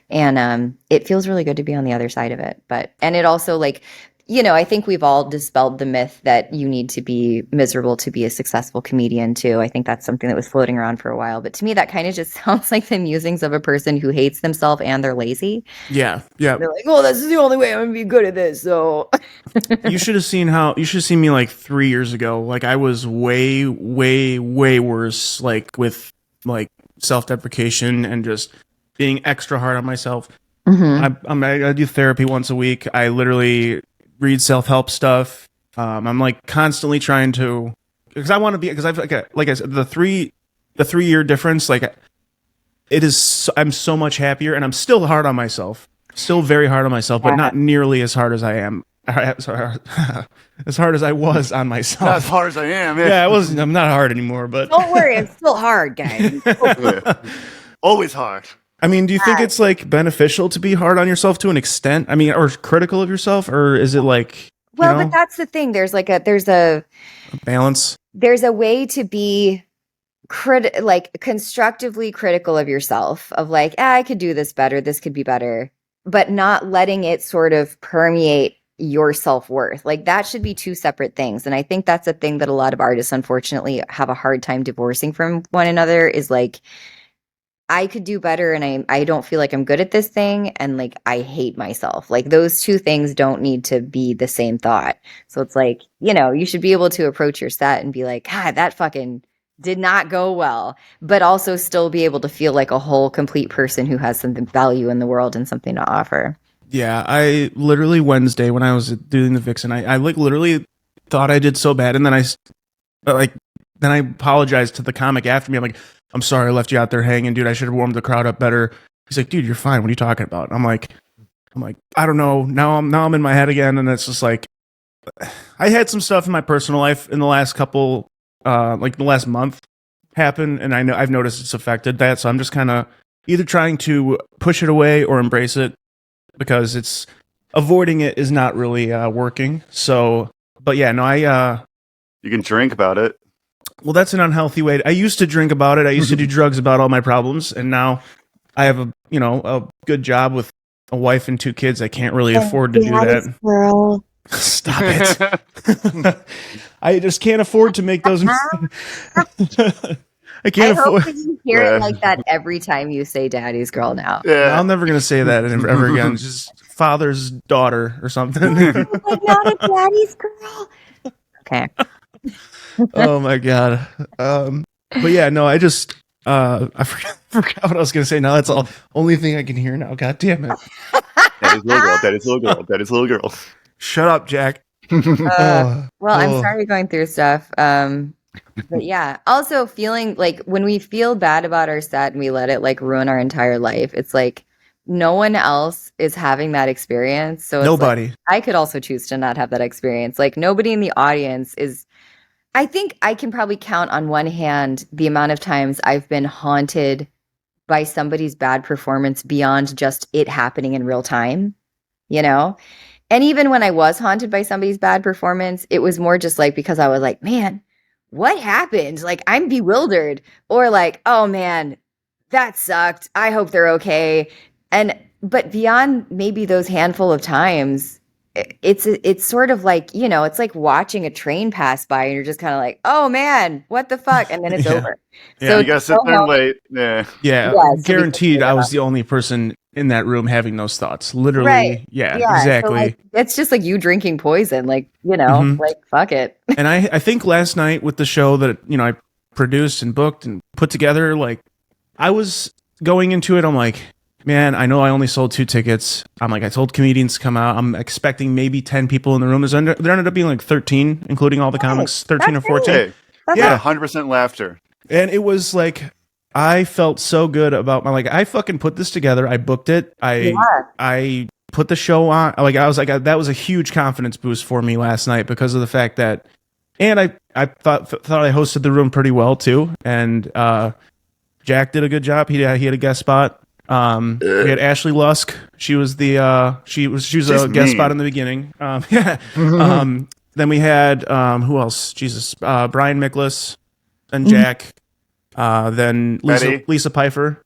And it feels really good to be on the other side of it. And it also, like, I think we've all dispelled the myth that you need to be miserable to be a successful comedian too. I think that's something that was floating around for a while. But to me, that kind of just sounds like the musings of a person who hates themselves and they're lazy. Yeah. They're like, "Oh, this is the only way I'm gonna be good at this." So you should have seen me like 3 years ago. Like, I was way, way, way worse. Like, with like self-deprecation and just being extra hard on myself. Mm-hmm. I do therapy once a week. I literally read self-help stuff. I'm like constantly trying to, because I want to be, because I've like I said, the 3-year difference, like, it is, I'm so much happier, and I'm still hard on myself, still very hard on myself, but not nearly as hard as I am as hard as I was on myself. Not as hard as I am. Yeah, I'm not hard anymore, but don't worry, it's still hard, guys. Always hard. I mean, do you think it's like beneficial to be hard on yourself to an extent? I mean, or critical of yourself, or is it like, well, but that's the thing. There's a balance. There's a way to be constructively critical of yourself, of like, I could do this better, this could be better, but not letting it sort of permeate your self-worth. Like that should be two separate things. And I think that's a thing that a lot of artists unfortunately have a hard time divorcing from one another, is like, I could do better and I don't feel like I'm good at this thing, and like I hate myself. Like those two things don't need to be the same thought. So it's like, you should be able to approach your set and be like, God, that fucking did not go well, but also still be able to feel like a whole complete person who has some value in the world and something to offer. Yeah, I literally Wednesday when I was doing the Vixen, I like literally thought I did so bad, and then then I apologized to the comic after me. I'm like, I'm sorry I left you out there hanging, dude. I should have warmed the crowd up better. He's like, dude, you're fine. What are you talking about? I'm like, I don't know. Now I'm in my head again, and it's just like, I had some stuff in my personal life in the last couple, like the last month happen, and I've noticed it's affected that. So I'm just kind of either trying to push it away or embrace it, because it's avoiding it is not really working. So, but yeah, no, you can drink about it. Well, that's an unhealthy way. I used to drink about it. I used to do drugs about all my problems, and now I have a good job with a wife and 2 kids. I can't really afford to do that. Girl. Stop it. I just can't afford to make those. I can't afford. I hope that you hear it like that every time you say daddy's girl now. Yeah. I'm never going to say that ever again. Just father's daughter or something. Like, not a daddy's girl. Okay. Oh my God. But yeah, no, I just I forgot what I was gonna say. Now that's all only thing I can hear now. God damn it. That is little girl. That is little girl. That is little girl. Shut up, Jack. Well, I'm sorry going through stuff. But yeah, also feeling like when we feel bad about our set and we let it like ruin our entire life, it's like no one else is having that experience. So it's nobody. Like, I could also choose to not have that experience. Like nobody in the audience is. I think I can probably count on one hand the amount of times I've been haunted by somebody's bad performance beyond just it happening in real time, And even when I was haunted by somebody's bad performance, it was more just like because I was like, man, what happened? Like, I'm bewildered. Or like, oh man, that sucked. I hope they're okay. But beyond maybe those handful of times, it's sort of like, it's like watching a train pass by and you're just kind of like, oh man, what the fuck? And then it's over. Yeah, so you gotta sit there and wait. Yeah, guaranteed I was the only person in that room having those thoughts. Literally. Right. Yeah, exactly. So like, it's just like you drinking poison, like, like fuck it. And I think last night with the show that, I produced and booked and put together, like I was going into it, I'm like, man, I know I only sold 2 tickets. I'm like, I told comedians to come out. I'm expecting maybe 10 people in the room. There ended up being like 13, including all the comics, 13 or 14. Hey, yeah, 100% laughter. And it was like, I felt so good about I fucking put this together. I booked it. I put the show on. Like, I was like, that was a huge confidence boost for me last night because of the fact that, and I thought I hosted the room pretty well too. And Jack did a good job. He had a guest spot. We had Ashley Lusk. She was she was a guest spot in the beginning. Then we had who else? Jesus, Brian Miklas and Jack. Then Lisa Pfeiffer.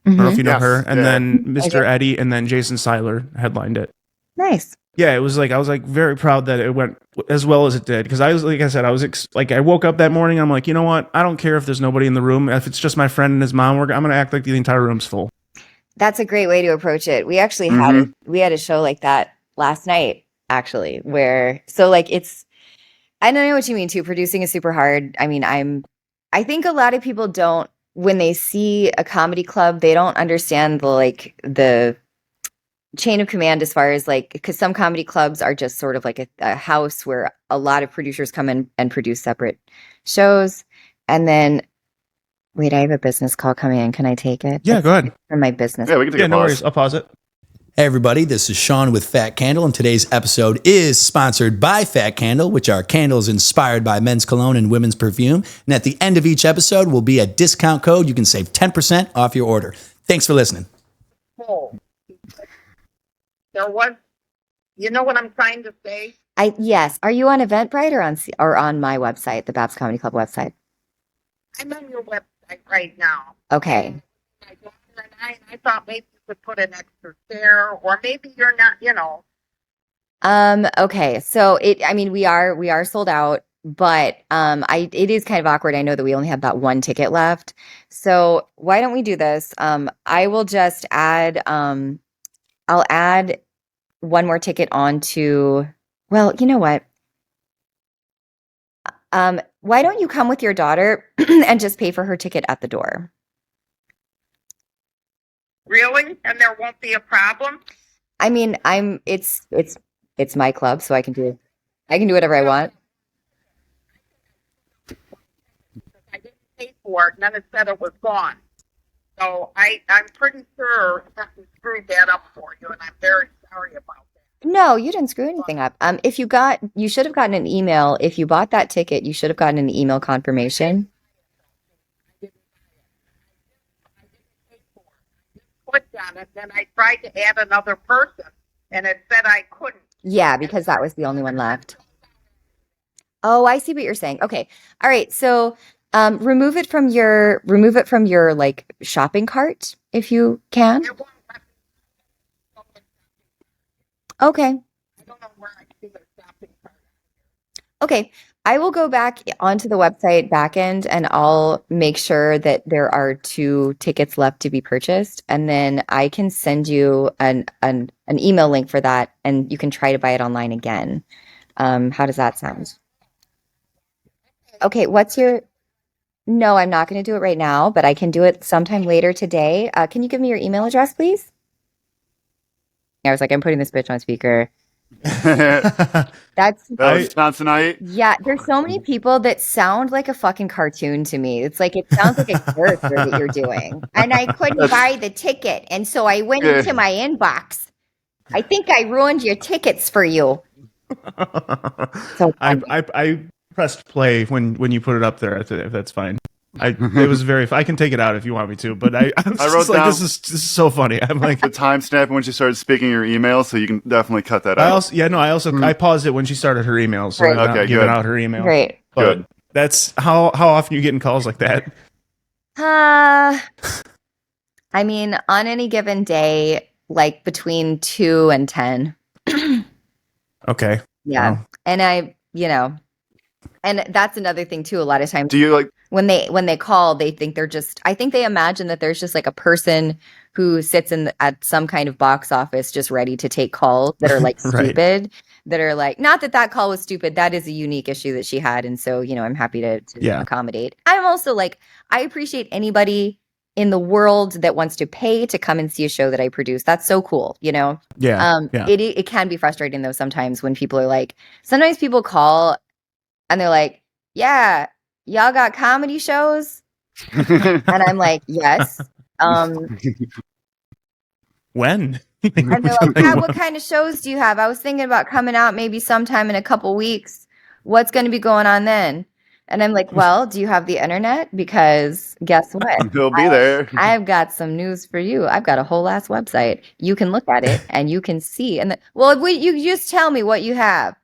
I don't know if you know her. And then Mr. Eddie, and then Jason Seiler headlined it. Nice. Yeah, it was like I was like very proud that it went as well as it did, because I was like I said, I was I woke up that morning. I'm like, you know what? I don't care if there's nobody in the room. If it's just my friend and his mom, I'm gonna act like the entire room's full. That's a great way to approach it. We actually had a show like that last night, actually, where I don't know what you mean too. Producing is super hard. I mean, I think a lot of people don't, when they see a comedy club, they don't understand the chain of command as far as because some comedy clubs are just sort of like a house where a lot of producers come in and produce separate shows. And then wait, I have a business call coming in. Can I take it? Yeah, go ahead. From my business. Yeah, we can take a pause. No worries. I'll pause it. Hey everybody, this is Sean with Fat Candle, and today's episode is sponsored by Fat Candle, which are candles inspired by men's cologne and women's perfume. And at the end of each episode will be a discount code. You can save 10% off your order. Thanks for listening. Oh, there was, you know what I'm trying to say? Yes. Are you on Eventbrite or on my website, the Babs Comedy Club website? I'm on your website right now. Okay. And my daughter and I thought maybe you could put an extra chair, or maybe you're not, you know. Okay. So we are sold out, but it is kind of awkward. I know that we only have about one ticket left. So why don't we do this? I will just add I'll add one more ticket onto, well, you know what? Why don't you come with your daughter and just pay for her ticket at the door? Really? And there won't be a problem? I mean, it's my club, so I can do whatever I want. I didn't pay for it, and then it said it was gone. So I'm pretty sure that we screwed that up for you, and I'm very sorry about that. No, you didn't screw anything up. You should have gotten an email. If you bought that ticket, you should have gotten an email confirmation. Clicked on it, then I tried to add another person, and it said I couldn't. Yeah, because that was the only one left. Oh, I see what you're saying. Okay. All right. So, remove it from your like shopping cart if you can. Okay. I don't know where I see the shopping cart. Okay. I will go back onto the website backend and I'll make sure that there are 2 tickets left to be purchased. And then I can send you an email link for that and you can try to buy it online again. How does that sound? Okay, no, I'm not going to do it right now, but I can do it sometime later today. Can you give me your email address, please? I was like, I'm putting this bitch on speaker. That's Wisconsinite. Yeah, there's so many people that sound like a fucking cartoon to me. It's like it sounds like a character that you're doing. And I couldn't buy the ticket, and so I went into my inbox. I think I ruined your tickets for you. So I pressed play when you put it up there. If that's fine. It was very. I can take it out if you want me to, but I wrote down, this is so funny. I'm like the timestamp when she started speaking your email, so you can definitely cut that out. I paused it when she started her email, so I'm not giving out her email. Great. But good. That's how often you getting calls like that? I mean, on any given day, like between 2 and 10. Okay. Yeah, wow. And and that's another thing too. A lot of times, do you like when they call, they think I think they imagine that there's just like a person who sits at some kind of box office just ready to take calls that are like stupid, right. That are like, not that call was stupid. That is a unique issue that she had. And so, I'm happy to accommodate. I'm also like, I appreciate anybody in the world that wants to pay to come and see a show that I produce. That's so cool, Yeah. It can be frustrating though sometimes when people are like, sometimes people call and they're like, yeah, y'all got comedy shows? And I'm like, yes. When? And they're like, what kind of shows do you have? I was thinking about coming out maybe sometime in a couple weeks. What's going to be going on then? And I'm like, well, do you have the internet? Because guess what? He'll be there. I've got some news for you. I've got a whole ass website. You can look at it and you can see. And you just tell me what you have.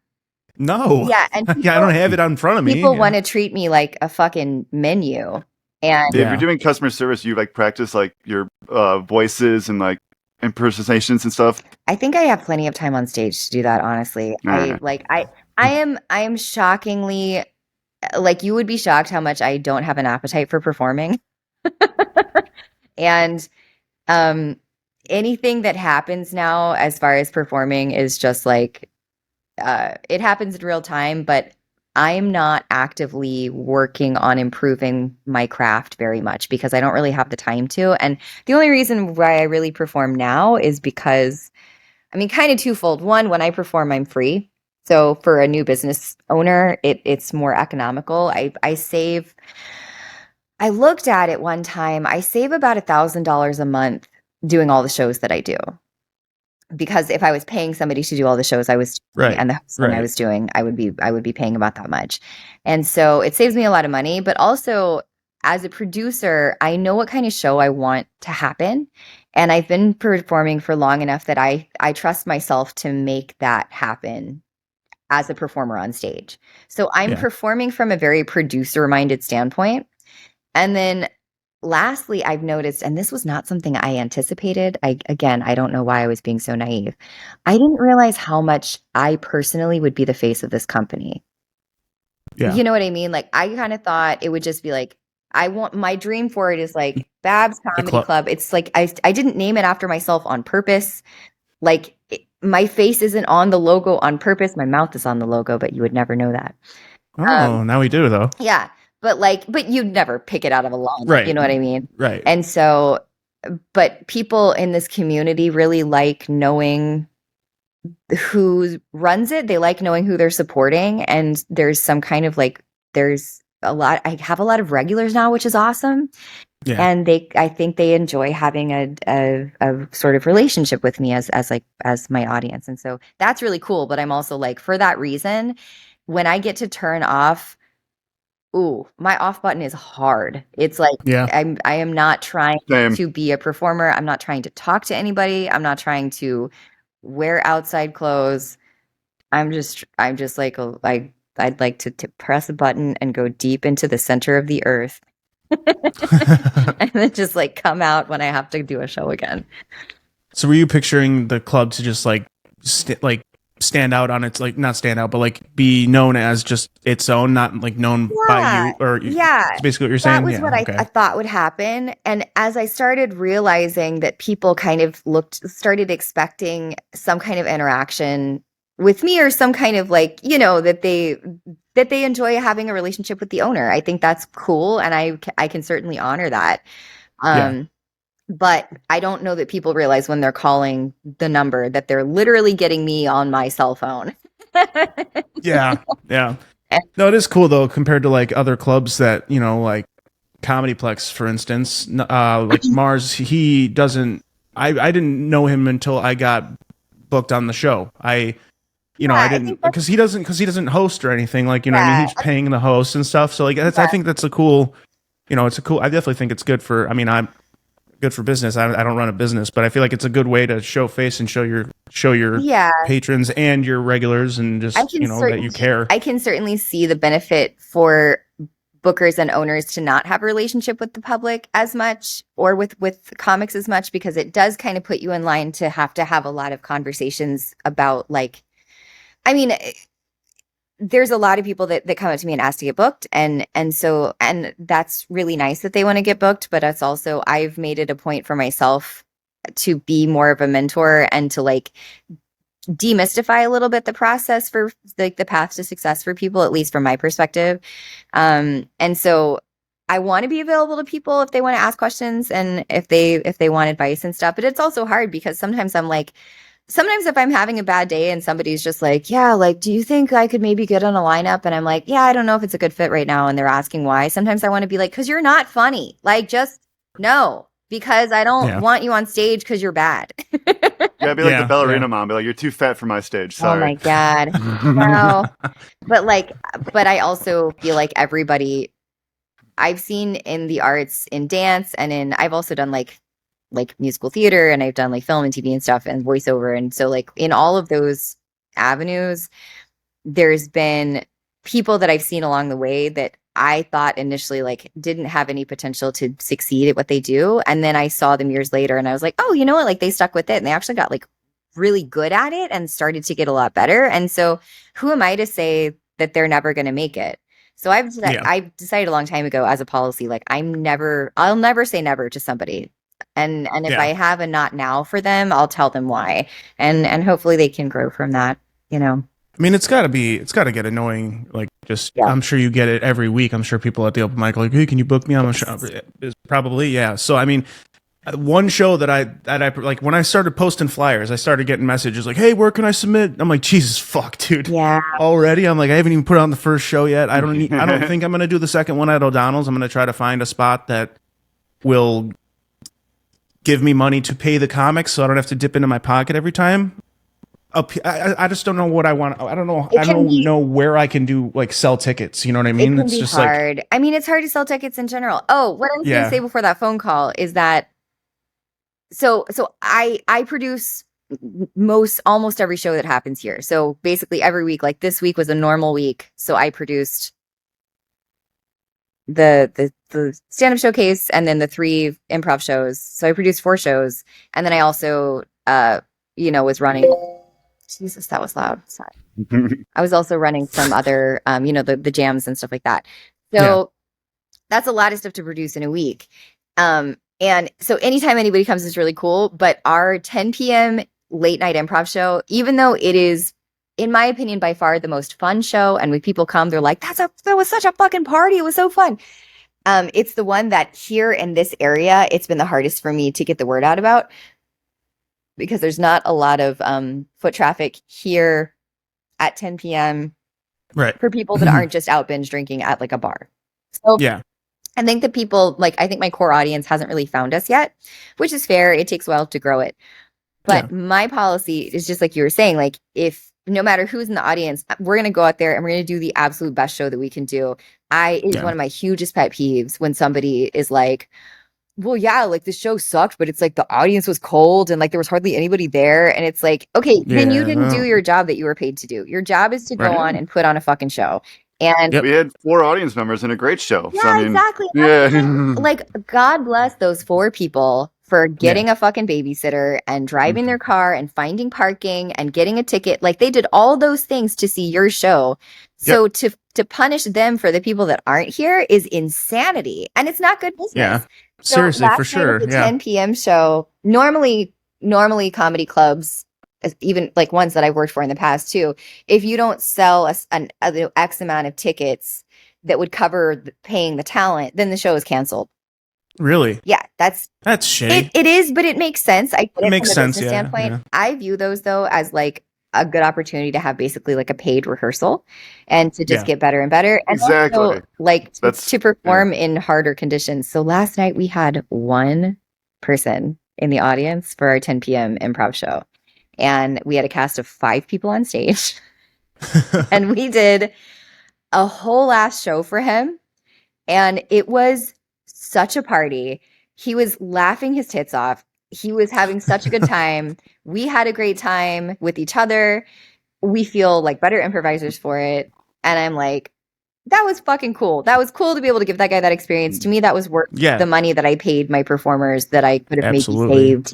No. Yeah, and I don't have it in front of me. People want to treat me like a fucking menu. And if you're doing customer service, you like practice like your voices and like impersonations and stuff. I think I have plenty of time on stage to do that. Honestly, I am shockingly, like, you would be shocked how much I don't have an appetite for performing. And anything that happens now as far as performing is just like, it happens in real time, but I'm not actively working on improving my craft very much because I don't really have the time to. And the only reason why I really perform now is because, kind of twofold. One, when I perform, I'm free. So for a new business owner, it's more economical. I save, I looked at it one time, I save about $1,000 a month doing all the shows that I do. because if I was paying somebody to do all the shows I was doing and the hosting I was doing, I would be paying about that much. And so it saves me a lot of money, but also as a producer, I know what kind of show I want to happen. And I've been performing for long enough that I trust myself to make that happen as a performer on stage. So I'm performing from a very producer-minded standpoint. And then lastly, I've noticed, and this was not something I anticipated. I don't know why I was being so naive. I didn't realize how much I personally would be the face of this company. Yeah. You know what I mean? Like, I kind of thought it would just be like, my dream for it is like Babs Comedy Club. It's like, I didn't name it after myself on purpose. Like, my face isn't on the logo on purpose. My mouth is on the logo, but you would never know that. Oh, now we do though. Yeah. But you'd never pick it out of a line. Right. You know what I mean? Right. And so, but people in this community really like knowing who runs it. They like knowing who they're supporting. And there's some kind of like, I have a lot of regulars now, which is awesome. Yeah. And I think they enjoy having a sort of relationship with me as my audience. And so that's really cool. But I'm also like, for that reason, when I get to turn off, my off button is hard. It's like, I am not trying to be a performer. I'm not trying to talk to anybody. I'm not trying to wear outside clothes. I'm just like, I'd like to press a button and go deep into the center of the earth. And then just like come out when I have to do a show again. So were you picturing the club to just like stand out on its, like, not stand out, but like be known as just its own, not like known by you, or that's basically what you're saying? That was what I thought would happen. And as I started realizing that people kind of started expecting some kind of interaction with me, or some kind of like, that they enjoy having a relationship with the owner, I think that's cool. And I can certainly honor that. But I don't know that people realize when they're calling the number that they're literally getting me on my cell phone. Yeah. No, it is cool though, compared to like other clubs that, like Comedyplex, for instance, like Mars, he doesn't, I didn't know him until I got booked on the show. I didn't, because he doesn't host or anything, like, what I mean? He's paying the host and stuff. So like, I think that's a cool, I definitely think it's good for, I'm good for business. I don't run a business, but I feel like it's a good way to show face and show your patrons and your regulars, and just, that you care. I can certainly see the benefit for bookers and owners to not have a relationship with the public as much, or with comics as much, because it does kind of put you in line to have a lot of conversations about, like, I mean, there's a lot of people that come up to me and ask to get booked. And that's really nice that they want to get booked, but it's also, I've made it a point for myself to be more of a mentor and to like demystify a little bit the process for like the path to success for people, at least from my perspective. And so I want to be available to people if they want to ask questions and if they want advice and stuff. But it's also hard because sometimes if I'm having a bad day and somebody's just like, yeah, like, do you think I could maybe get on a lineup? And I'm like, yeah, I don't know if it's a good fit right now. And they're asking why. Sometimes I want to be like, because you're not funny. Like, just no, because I don't want you on stage because you're bad. Yeah, be like the ballerina mom. Be like, you're too fat for my stage. Sorry. Oh my God. No. But I also feel like everybody I've seen in the arts, in dance, and I've also done like musical theater, and I've done like film and TV and stuff and voiceover. And so like in all of those avenues, there's been people that I've seen along the way that I thought initially like didn't have any potential to succeed at what they do. And then I saw them years later and I was like, oh, you know what? Like they stuck with it and they actually got like really good at it and started to get a lot better. And so who am I to say that they're never going to make it? So I've decided a long time ago as a policy, like I'll never say never to somebody. And if I have a not now for them, I'll tell them why. And hopefully they can grow from that, I mean, it's got to get annoying. Like, I'm sure you get it every week. I'm sure people at the open mic are like, hey, can you book me? I'm sure probably, yeah. So, I mean, one show that I like, when I started posting flyers, I started getting messages like, hey, where can I submit? I'm like, Jesus fuck, dude. Yeah. Already? I'm like, I haven't even put on the first show yet. I don't think I'm going to do the second one at O'Donnell's. I'm going to try to find a spot that will give me money to pay the comics so I don't have to dip into my pocket every time. I just don't know what I want. I don't know. I don't know where I can do like sell tickets. You know what I mean? It's just hard. Like, I mean, it's hard to sell tickets in general. Oh, what I was going to say before that phone call is that so I produce almost every show that happens here. So basically every week, like this week was a normal week. So I produced the stand-up showcase and then the 3 improv shows. So I produced 4 shows. And then I also, was running. Jesus, that was loud. Sorry. I was also running some other, the jams and stuff like that. So that's a lot of stuff to produce in a week. And so anytime anybody comes is really cool. But our 10 p.m. late night improv show, even though it is, in my opinion, by far the most fun show, and when people come, they're like, that was such a fucking party. It was so fun. It's the one that here in this area, it's been the hardest for me to get the word out about, because there's not a lot of foot traffic here at 10 p.m. Right. for people that aren't just out binge drinking at like a bar. So I think that people, I think my core audience hasn't really found us yet, which is fair. It takes a while to grow it. But my policy is just like you were saying, like if no matter who's in the audience, we're going to go out there and we're going to do the absolute best show that we can do. It is one of my hugest pet peeves when somebody is like, well, yeah, like the show sucked, but it's like the audience was cold and like there was hardly anybody there. And it's like, okay, then you didn't do your job that you were paid to do. Your job is to go on and put on a fucking show. And we had 4 audience members in a great show. Yeah, so, I mean, exactly. Yeah. Like, God bless those 4 people for getting a fucking babysitter and driving their car and finding parking and getting a ticket. Like, they did all those things to see your show. So to punish them for the people that aren't here is insanity. And it's not good business. Yeah. So seriously, for sure. The 10 p.m. show, normally comedy clubs, even like ones that I've worked for in the past too, if you don't sell an X amount of tickets that would cover paying the talent, then the show is canceled. Really? Yeah, that's shitty. It is, but it makes sense. I get it makes from a sense. business standpoint. I view those though as like a good opportunity to have basically like a paid rehearsal and to just get better and better. And also, like to perform in harder conditions. So last night we had 1 person in the audience for our 10 p.m. improv show. And we had a cast of 5 people on stage. And we did a whole ass show for him. And it was such a party. He was laughing his tits off. He was having such a good time. We had a great time with each other. We feel like better improvisers for it. And I'm like, that was fucking cool. That was cool to be able to give that guy that experience. To me, that was worth the money that I paid my performers that I could have maybe saved,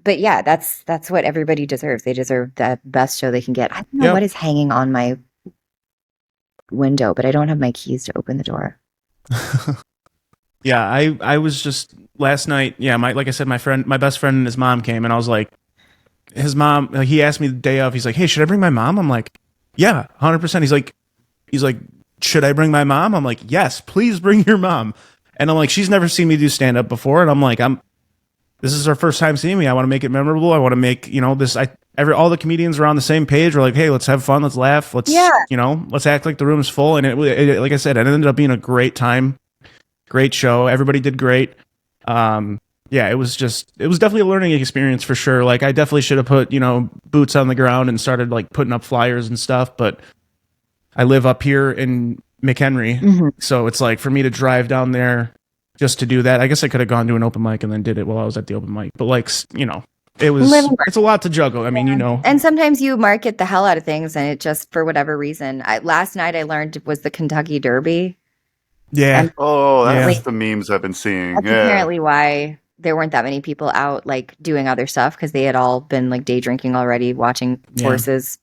But yeah, that's what everybody deserves. They deserve the best show they can get. I don't know what is hanging on my window, but I don't have my keys to open the door. Yeah, I was just last night. Yeah, like I said, my best friend and his mom came, and I was like, his mom. He asked me the day of. He's like, hey, should I bring my mom? I'm like, yeah, 100%. He's like, should I bring my mom? I'm like, yes, please bring your mom. And I'm like, she's never seen me do stand up before, and I'm like, this is her first time seeing me. I want to make it memorable. I want to make this. All the comedians are on the same page. We're like, hey, let's have fun, let's laugh, let's let's act like the room's full. And it like I said, it ended up being a great time. Great show. Everybody did great. It was definitely a learning experience for sure. Like I definitely should have put, boots on the ground and started like putting up flyers and stuff. But I live up here in McHenry. So it's like for me to drive down there just to do that. I guess I could have gone to an open mic and then did it while I was at the open mic. But like, it's a lot to juggle. I mean, And sometimes you market the hell out of things and it just, for whatever reason. Last night I learned was the Kentucky Derby. Yeah. That's the memes I've been seeing. That's apparently why there weren't that many people out like doing other stuff, because they had all been like day drinking already, watching horses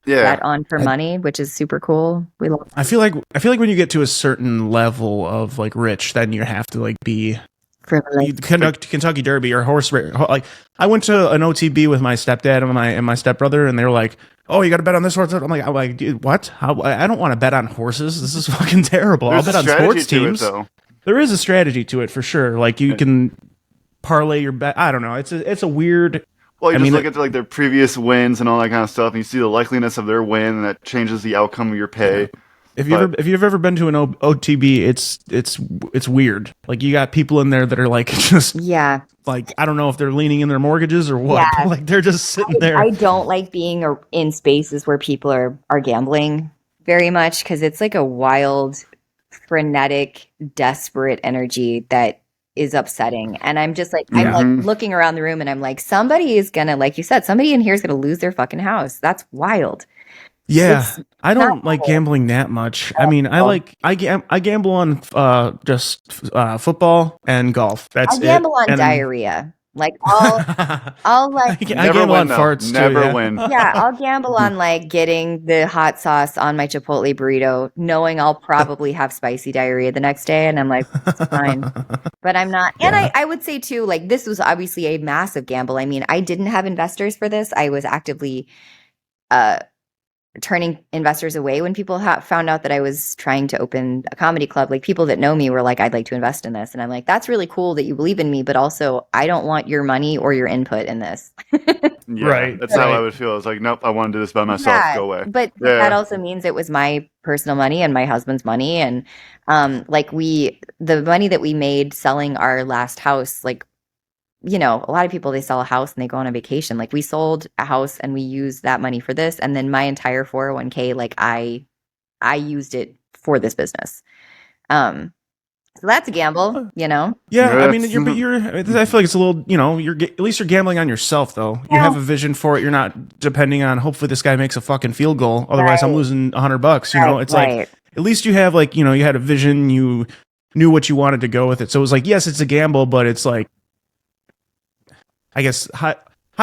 bet on for money, which is super cool. We love. I feel like when you get to a certain level of like rich, then you have to like be Kentucky Derby or horse race. Like I went to an OTB with my stepdad and my stepbrother, and they were like, "Oh, you got to bet on this horse." I'm like, dude, what? I don't want to bet on horses. This is fucking terrible. I'll bet on sports teams. There is a strategy to it for sure. Like you can parlay your bet. I don't know. It's a weird. Well, you look at like their previous wins and all that kind of stuff, and you see the likeliness of their win, and that changes the outcome of your pay. If you've ever been to an OTB, it's weird. Like you got people in there that are like just like I don't know if they're leaning in their mortgages or what. But like they're just sitting there. I don't like being in spaces where people are gambling very much because it's like a wild, frenetic, desperate energy that is upsetting. And I'm just like I'm like looking around the room and I'm like somebody is gonna, like you said, somebody in here is gonna lose their fucking house. That's wild. Yeah, I don't like gambling that much. I mean, I gamble on just football and golf. That's I gamble on and diarrhea. Like I'll like I gamble on farts never too. Win. Yeah, I'll gamble on like getting the hot sauce on my Chipotle burrito, knowing I'll probably have spicy diarrhea the next day, and I'm like, it's fine. But I'm not. And I would say too, like this was obviously a massive gamble. I mean, I didn't have investors for this. I was actively turning investors away when people found out that I was trying to open a comedy club. Like people that know me were like, I'd like to invest in this. And I'm like, that's really cool that you believe in me, but also I don't want your money or your input in this. Right. That's how I would feel. It's like, nope, I want to do this by myself. Go away. But that also means it was my personal money and my husband's money. And like the money that we made selling our last house, like, you know, a lot of people, they sell a house and they go on a vacation. Like we sold a house and we used that money for this. And then my entire 401k, like I used it for this business. So that's a gamble, you know? Yeah. I mean, I feel like it's a little, you know, at least you're gambling on yourself though. You have a vision for it. You're not depending on, hopefully this guy makes a fucking field goal. Otherwise I'm losing $100, you know, it's like, at least you have like, you know, you had a vision, you knew what you wanted to go with it. So it was like, yes, it's a gamble, but it's like, I guess high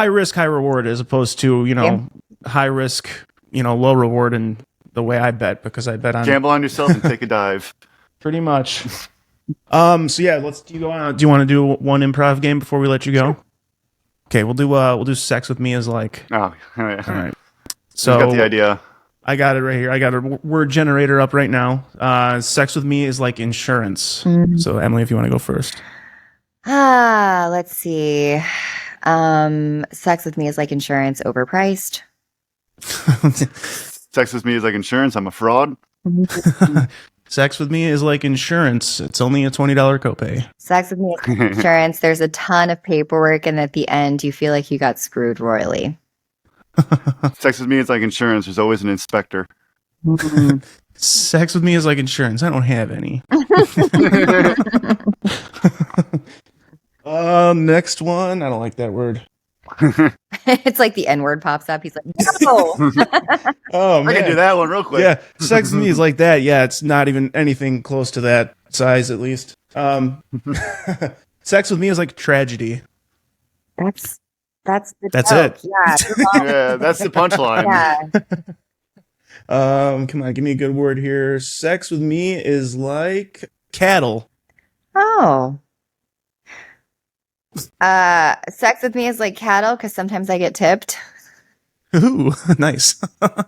risk, high reward, as opposed to, you know, high risk, you know, low reward, and the way I bet, because I bet on gamble on yourself and take a dive. Pretty much. So yeah, do you want to do one improv game before we let you go? Okay, we'll do sex with me as like. Oh, yeah. All right. So you got the idea. I got it right here. I got a word generator up right now. Sex with me is like insurance. Mm-hmm. So Emily, if you want to go first. Let's see. Sex with me is like insurance, overpriced. Sex with me is like insurance. I'm a fraud. Sex with me is like insurance. It's only a $20 copay. Sex with me is like insurance. There's a ton of paperwork, and at the end, you feel like you got screwed royally. Sex with me is like insurance. There's always an inspector. Sex with me is like insurance. I don't have any. Next one. I don't like that word. It's like the N-word pops up. He's like, no. Oh, man. I can do that one real quick. Yeah, sex with me is like that. Yeah, it's not even anything close to that size, at least. Sex with me is like tragedy. That's it. Yeah, yeah, that's the punchline. Yeah. Come on, give me a good word here. Sex with me is like cattle. Oh. Sex with me is like cattle because sometimes I get tipped. Ooh, nice. I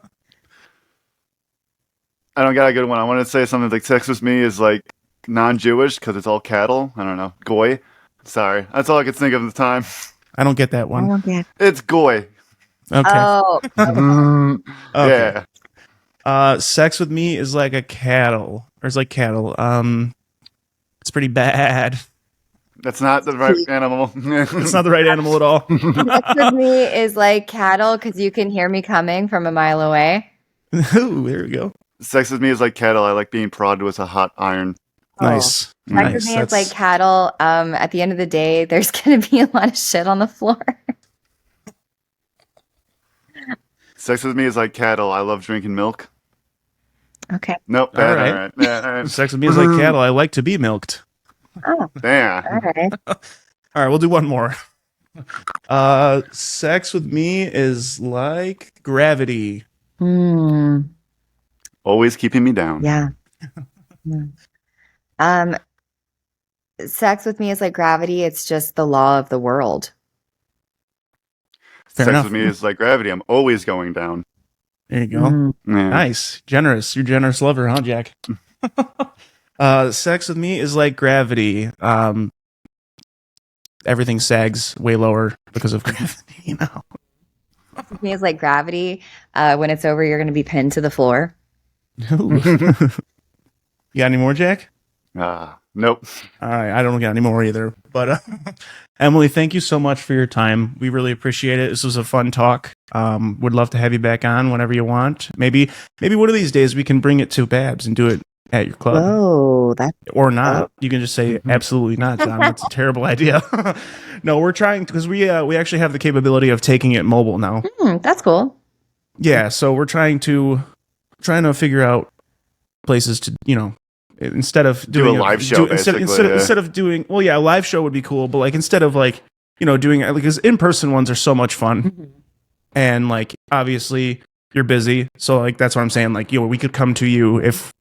don't got a good one. I want to say something like sex with me is like non-Jewish because it's all cattle. I don't know. Goy. Sorry. That's all I could think of at the time. I don't get that one. I don't get. It's goy. Okay. Oh. Okay. Yeah. Sex with me is like a cattle. Or it's like cattle. It's pretty bad. That's not the right animal. It's not the right animal at all. Sex with me is like cattle because you can hear me coming from a mile away. Ooh, there we go. Sex with me is like cattle. I like being prodded with a hot iron. Nice. Sex with me is like cattle. At the end of the day, there's going to be a lot of shit on the floor. Sex with me is like cattle. I love drinking milk. Okay. Nope. Bad. All right. Yeah, all right. Sex with me is like cattle. I like to be milked. Oh. Damn. All right. All right, we'll do one more. Sex with me is like gravity. Always keeping me down. Yeah. Sex with me is like gravity. It's just the law of the world. Fair Sex enough. with me is like gravity. I'm always going down. There you go. Yeah. Nice. Generous. You're a generous lover, huh, Jack? Sex with me is like gravity. Everything sags way lower because of gravity, you know. Sex with me is like gravity. When it's over, you're going to be pinned to the floor. You got any more, Jack? Nope. All right, I don't got any more either. But Emily, thank you so much for your time. We really appreciate it. This was a fun talk. Would love to have you back on whenever you want. Maybe one of these days we can bring it to Babs and do it at your club. Whoa, that's or not. You can just say absolutely not, John. That's a terrible idea. No, we're trying because we actually have the capability of taking it mobile now. That's cool. Yeah, so we're trying to figure out places to, instead of doing a live show, instead of doing, well, yeah, a live show would be cool, but like instead of like, doing it, because in-person ones are so much fun. And like obviously you're busy, so like that's what I'm saying, like, we could come to you if,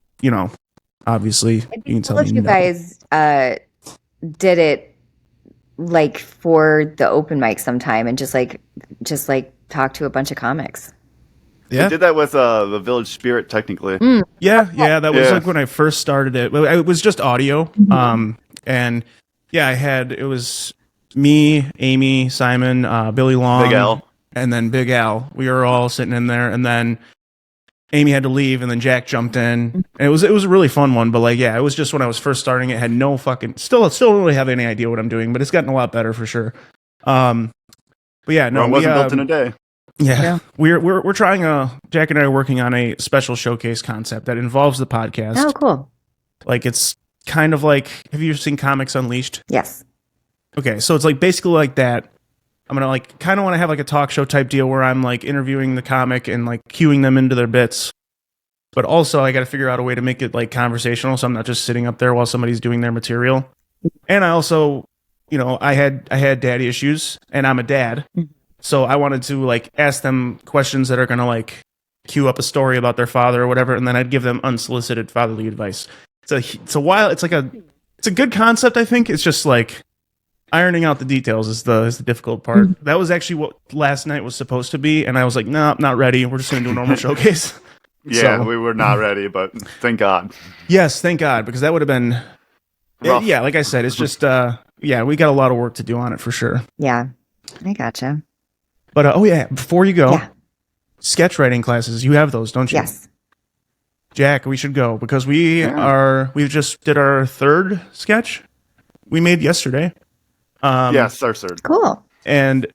obviously you can tell me. If you guys did it like for the open mic sometime and just like talk to a bunch of comics. Yeah, we did that with the Village Spirit, technically. Yeah, that was like when I first started it. It was just audio, and yeah, it was me, Amy, Simon, Billy Long, Big Al, and then Big Al. We were all sitting in there, and then Amy had to leave, and then Jack jumped in. And it was a really fun one, but like, yeah, it was just when I was first starting it, had no fucking, still don't really have any idea what I'm doing, but it's gotten a lot better for sure. But yeah, no, it wasn't built in a day. Yeah. We're trying Jack and I are working on a special showcase concept that involves the podcast. Oh, cool. Like it's kind of like, have you seen Comics Unleashed? Yes. Okay, so it's like basically like that. I'm gonna like kind of want to have like a talk show type deal where I'm like interviewing the comic and like cueing them into their bits. But also I got to figure out a way to make it like conversational, so I'm not just sitting up there while somebody's doing their material. And I also, I had daddy issues, and I'm a dad. So I wanted to like ask them questions that are going to like cue up a story about their father or whatever, and then I'd give them unsolicited fatherly advice. It's a good concept, I think. It's just like ironing out the details is the difficult part. That was actually what last night was supposed to be, and I was like, no, not ready. We're just going to do a normal showcase. Yeah, we were not ready, but thank God. Yes, thank God, because that would have been rough. Yeah, like I said, it's just we got a lot of work to do on it for sure. Yeah, I gotcha. But before you go, sketch writing classes, you have those, don't you? Yes. Jack, we should go because we've just did our third sketch we made yesterday. Yes, our third. Cool. And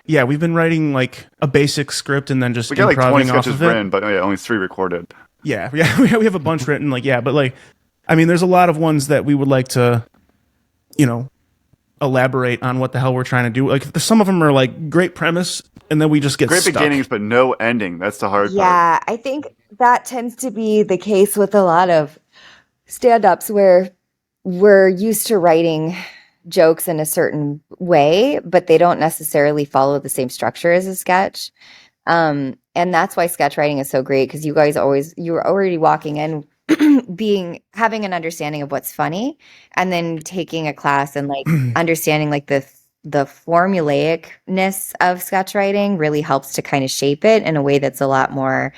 yeah, we've been writing like a basic script and then just we got like 20 sketches written, but only 3 recorded. Yeah, we have a bunch written, but like, I mean, there's a lot of ones that we would like to, elaborate on what the hell we're trying to do. Like some of them are like great premise, and then we just get great stuck. Beginnings, but no ending. That's the hard part. Yeah, I think that tends to be the case with a lot of stand-ups where we're used to writing jokes in a certain way, but they don't necessarily follow the same structure as a sketch. And that's why sketch writing is so great, because you were already walking in having an understanding of what's funny, and then taking a class and like understanding like the formulaicness of sketch writing really helps to kind of shape it in a way that's a lot more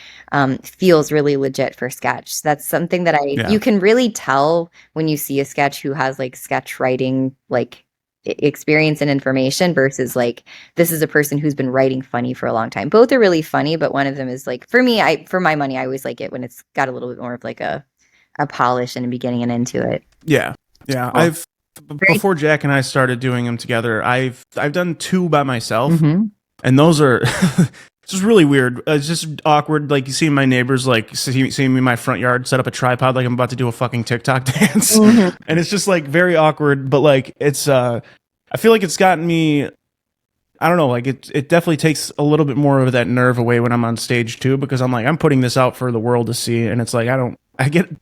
feels really legit for sketch. That's something that you can really tell when you see a sketch who has like sketch writing like experience and information versus like this is a person who's been writing funny for a long time. Both are really funny, but one of them is like, for me, for my money, I always like it when it's got a little bit more of like a polish and a beginning and end to it. Yeah. Well, before Jack and I started doing them together, I've done 2 by myself, and those are it's just really weird. It's just awkward. Like you see my neighbors like seeing me in my front yard set up a tripod like I'm about to do a fucking TikTok dance, and it's just like very awkward. But like it's I feel like it's gotten me. I don't know. Like it definitely takes a little bit more of that nerve away when I'm on stage too, because I'm like I'm putting this out for the world to see, and it's like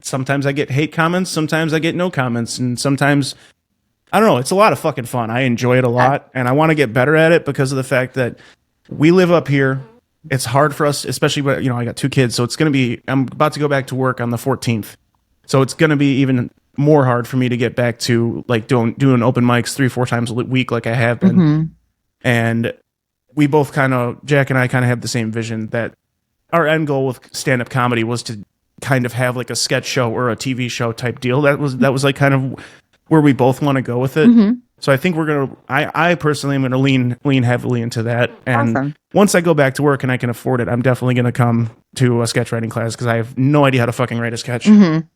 sometimes I get hate comments, sometimes I get no comments, and sometimes. I don't know. It's a lot of fucking fun. I enjoy it a lot, and I want to get better at it because of the fact that we live up here. It's hard for us, especially when, I got 2 kids, so it's going to be, I'm about to go back to work on the 14th. So it's going to be even more hard for me to get back to like doing open mics 3-4 times a week like I have been. And we both Jack and I kind of have the same vision that our end goal with stand-up comedy was to kind of have like a sketch show or a TV show type deal. That was like kind of where we both want to go with it. So I think I personally am gonna lean heavily into that. And Awesome. once I go back to work and I can afford it, I'm definitely gonna come to a sketch writing class because I have no idea how to fucking write a sketch. Mm-hmm.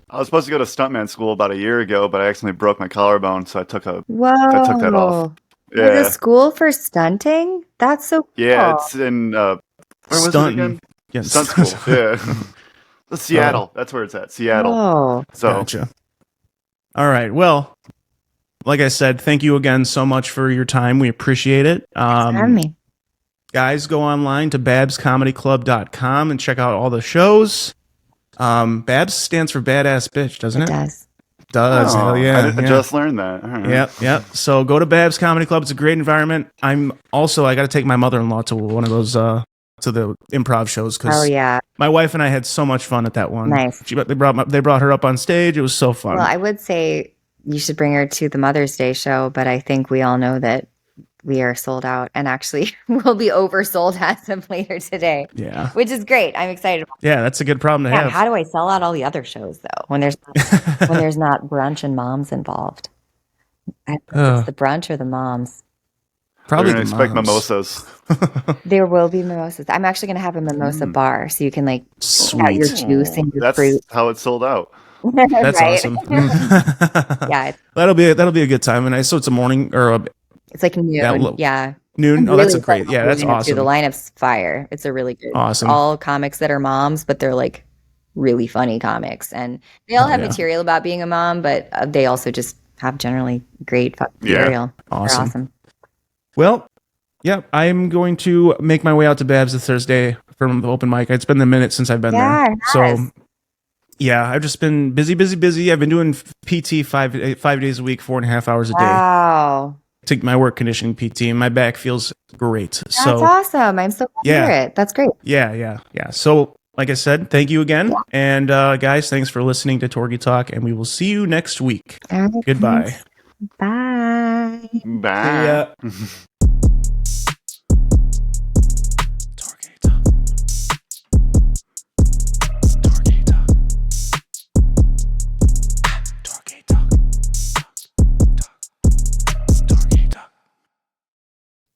I was supposed to go to stuntman school about a year ago, but I accidentally broke my collarbone, so I took that off. Whoa. Yeah. There's a school for stunting? That's so cool. Yeah, it's in where was it again? Yes. Stunt school. Yeah. Seattle. That's where it's at. Seattle. Oh. So Gotcha. All right. Well, like I said, thank you again so much for your time. We appreciate it. Thanks for having me. Guys, go online to babscomedyclub.com and check out all the shows. Babs stands for badass bitch, doesn't it? It does. Does. Hell yeah. I just learned that. All right. Yep. So go to Babs Comedy Club. It's a great environment. I got to take my mother-in-law to one of those to the improv shows because my wife and I had so much fun at that one. Nice. They brought her up on stage. It was so fun. Well, I would say you should bring her to the Mother's Day show, but I think we all know that we are sold out, and actually we'll be oversold as of later today. Yeah. Which is great. I'm excited about Yeah, that's a good problem to have. How do I sell out all the other shows though when there's not brunch and moms involved? It's the brunch or the moms. Probably gonna expect mimosas. There will be mimosas. I'm actually going to have a mimosa bar, so you can like Sweet. your juice and your That's fruit. how it's sold out. That's right? awesome. Yeah, that'll be a good time. And so it's a morning or it's like noon. Yeah. Noon. I'm Oh, that's really a great. excited Yeah, that's about it, too. awesome. The lineup's fire. It's a really good. Awesome. All comics that are moms, but they're like really funny comics, and they all have material about being a mom, but they also just have generally great material. Awesome. They're awesome. Well, yeah, I'm going to make my way out to Babs this Thursday from the open mic. It's been a minute since I've been there. So, yeah, I've just been busy. I've been doing PT 5 days a week, 4.5 hours a day. Wow. Take my work conditioning PT, and my back feels great. That's awesome. I'm so glad to hear it. That's great. Yeah. So, like I said, thank you again. Yeah. And guys, thanks for listening to TorgyTalk, and we will see you next week. Goodbye. Bye. Bye.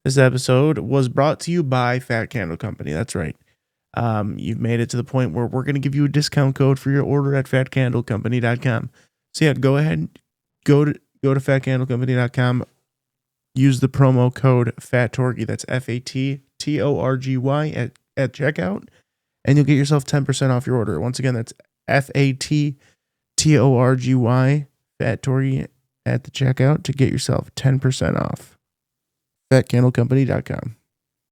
This episode was brought to you by Fat Candle Company. That's right. You've made it to the point where we're going to give you a discount code for your order at fatcandlecompany.com. So yeah, go ahead, go to fatcandlecompany.com. Use the promo code FATTORGY. That's FATTORGY at checkout, and you'll get yourself 10% off your order. Once again, that's FATTORGY FATTORGY at the checkout to get yourself 10% off. fatcandlecompany.com.